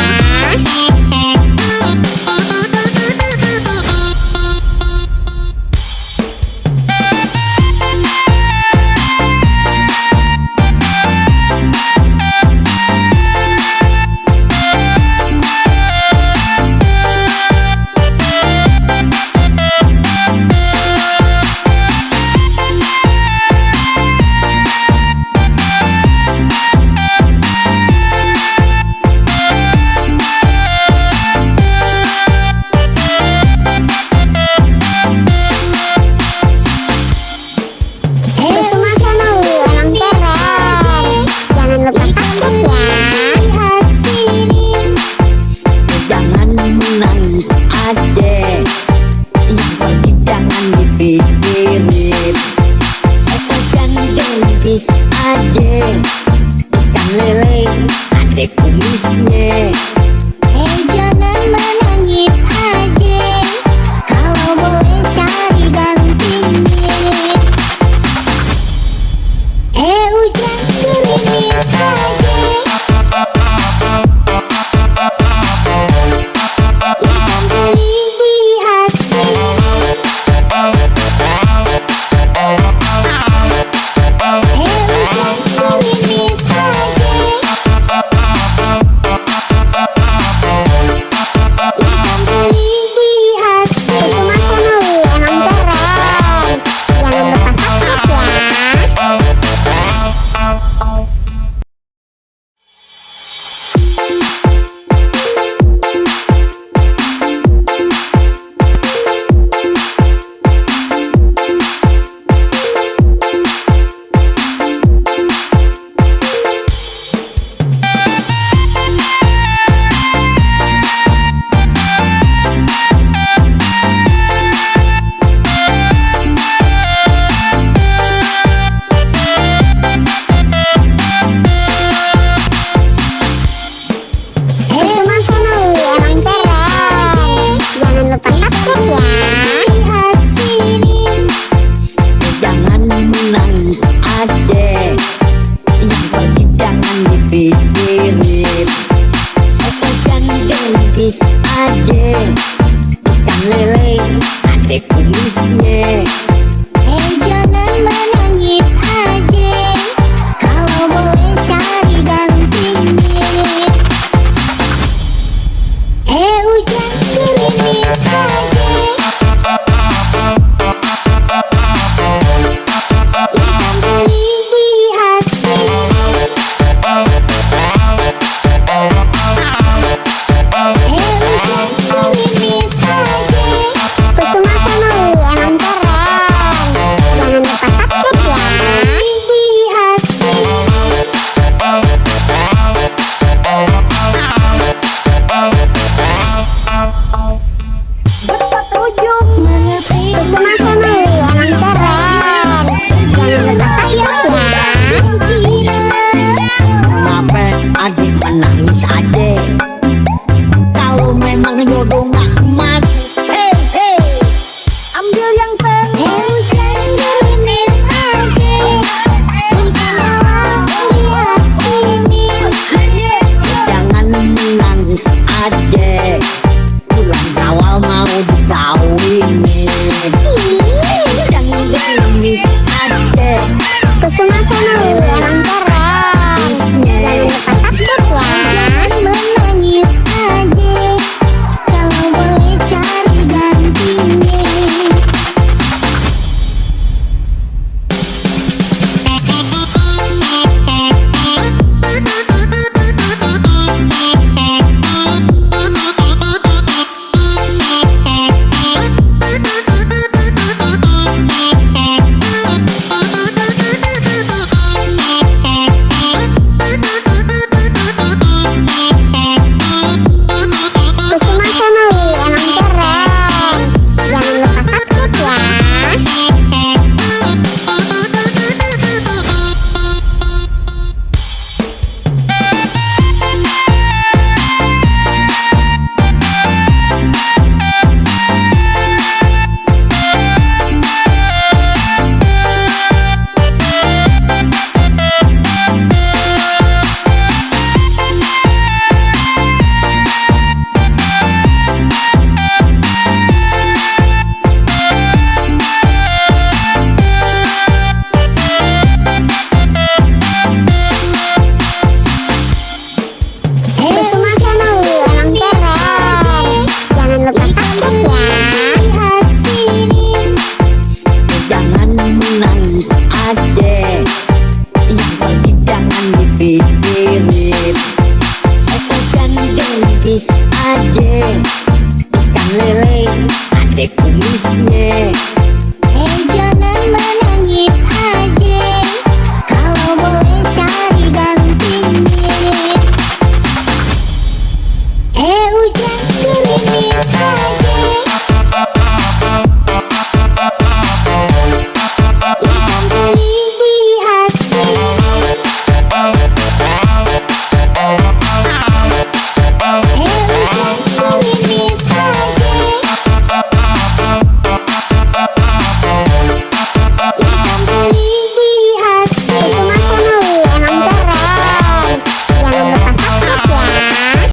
C: Kusuma Family emang keren. Jangan lupa subscribe ya.
B: Dihasinin.
A: jangan menangis aja, yang pergi jangan dipikirin. Hujan gerimis aja, ikan lele ada kumisnya.
B: Jangan menangis aja, kalau boleh cari gantinya. Hujan gerimis aja, ikan teri dihasil. Hujan gerimis aja, ikan teri dihasil.
C: Kusuma Family emang keren. Jangan lupa subscribe ya. Kusuma Family emang keren. Jangan lupa subscribe ya.
B: Dihasinin.
A: Jangan menangis aja, yang pergi jangan dipikirin. Hujan gerimis aja, ikan lele ada kumisnya.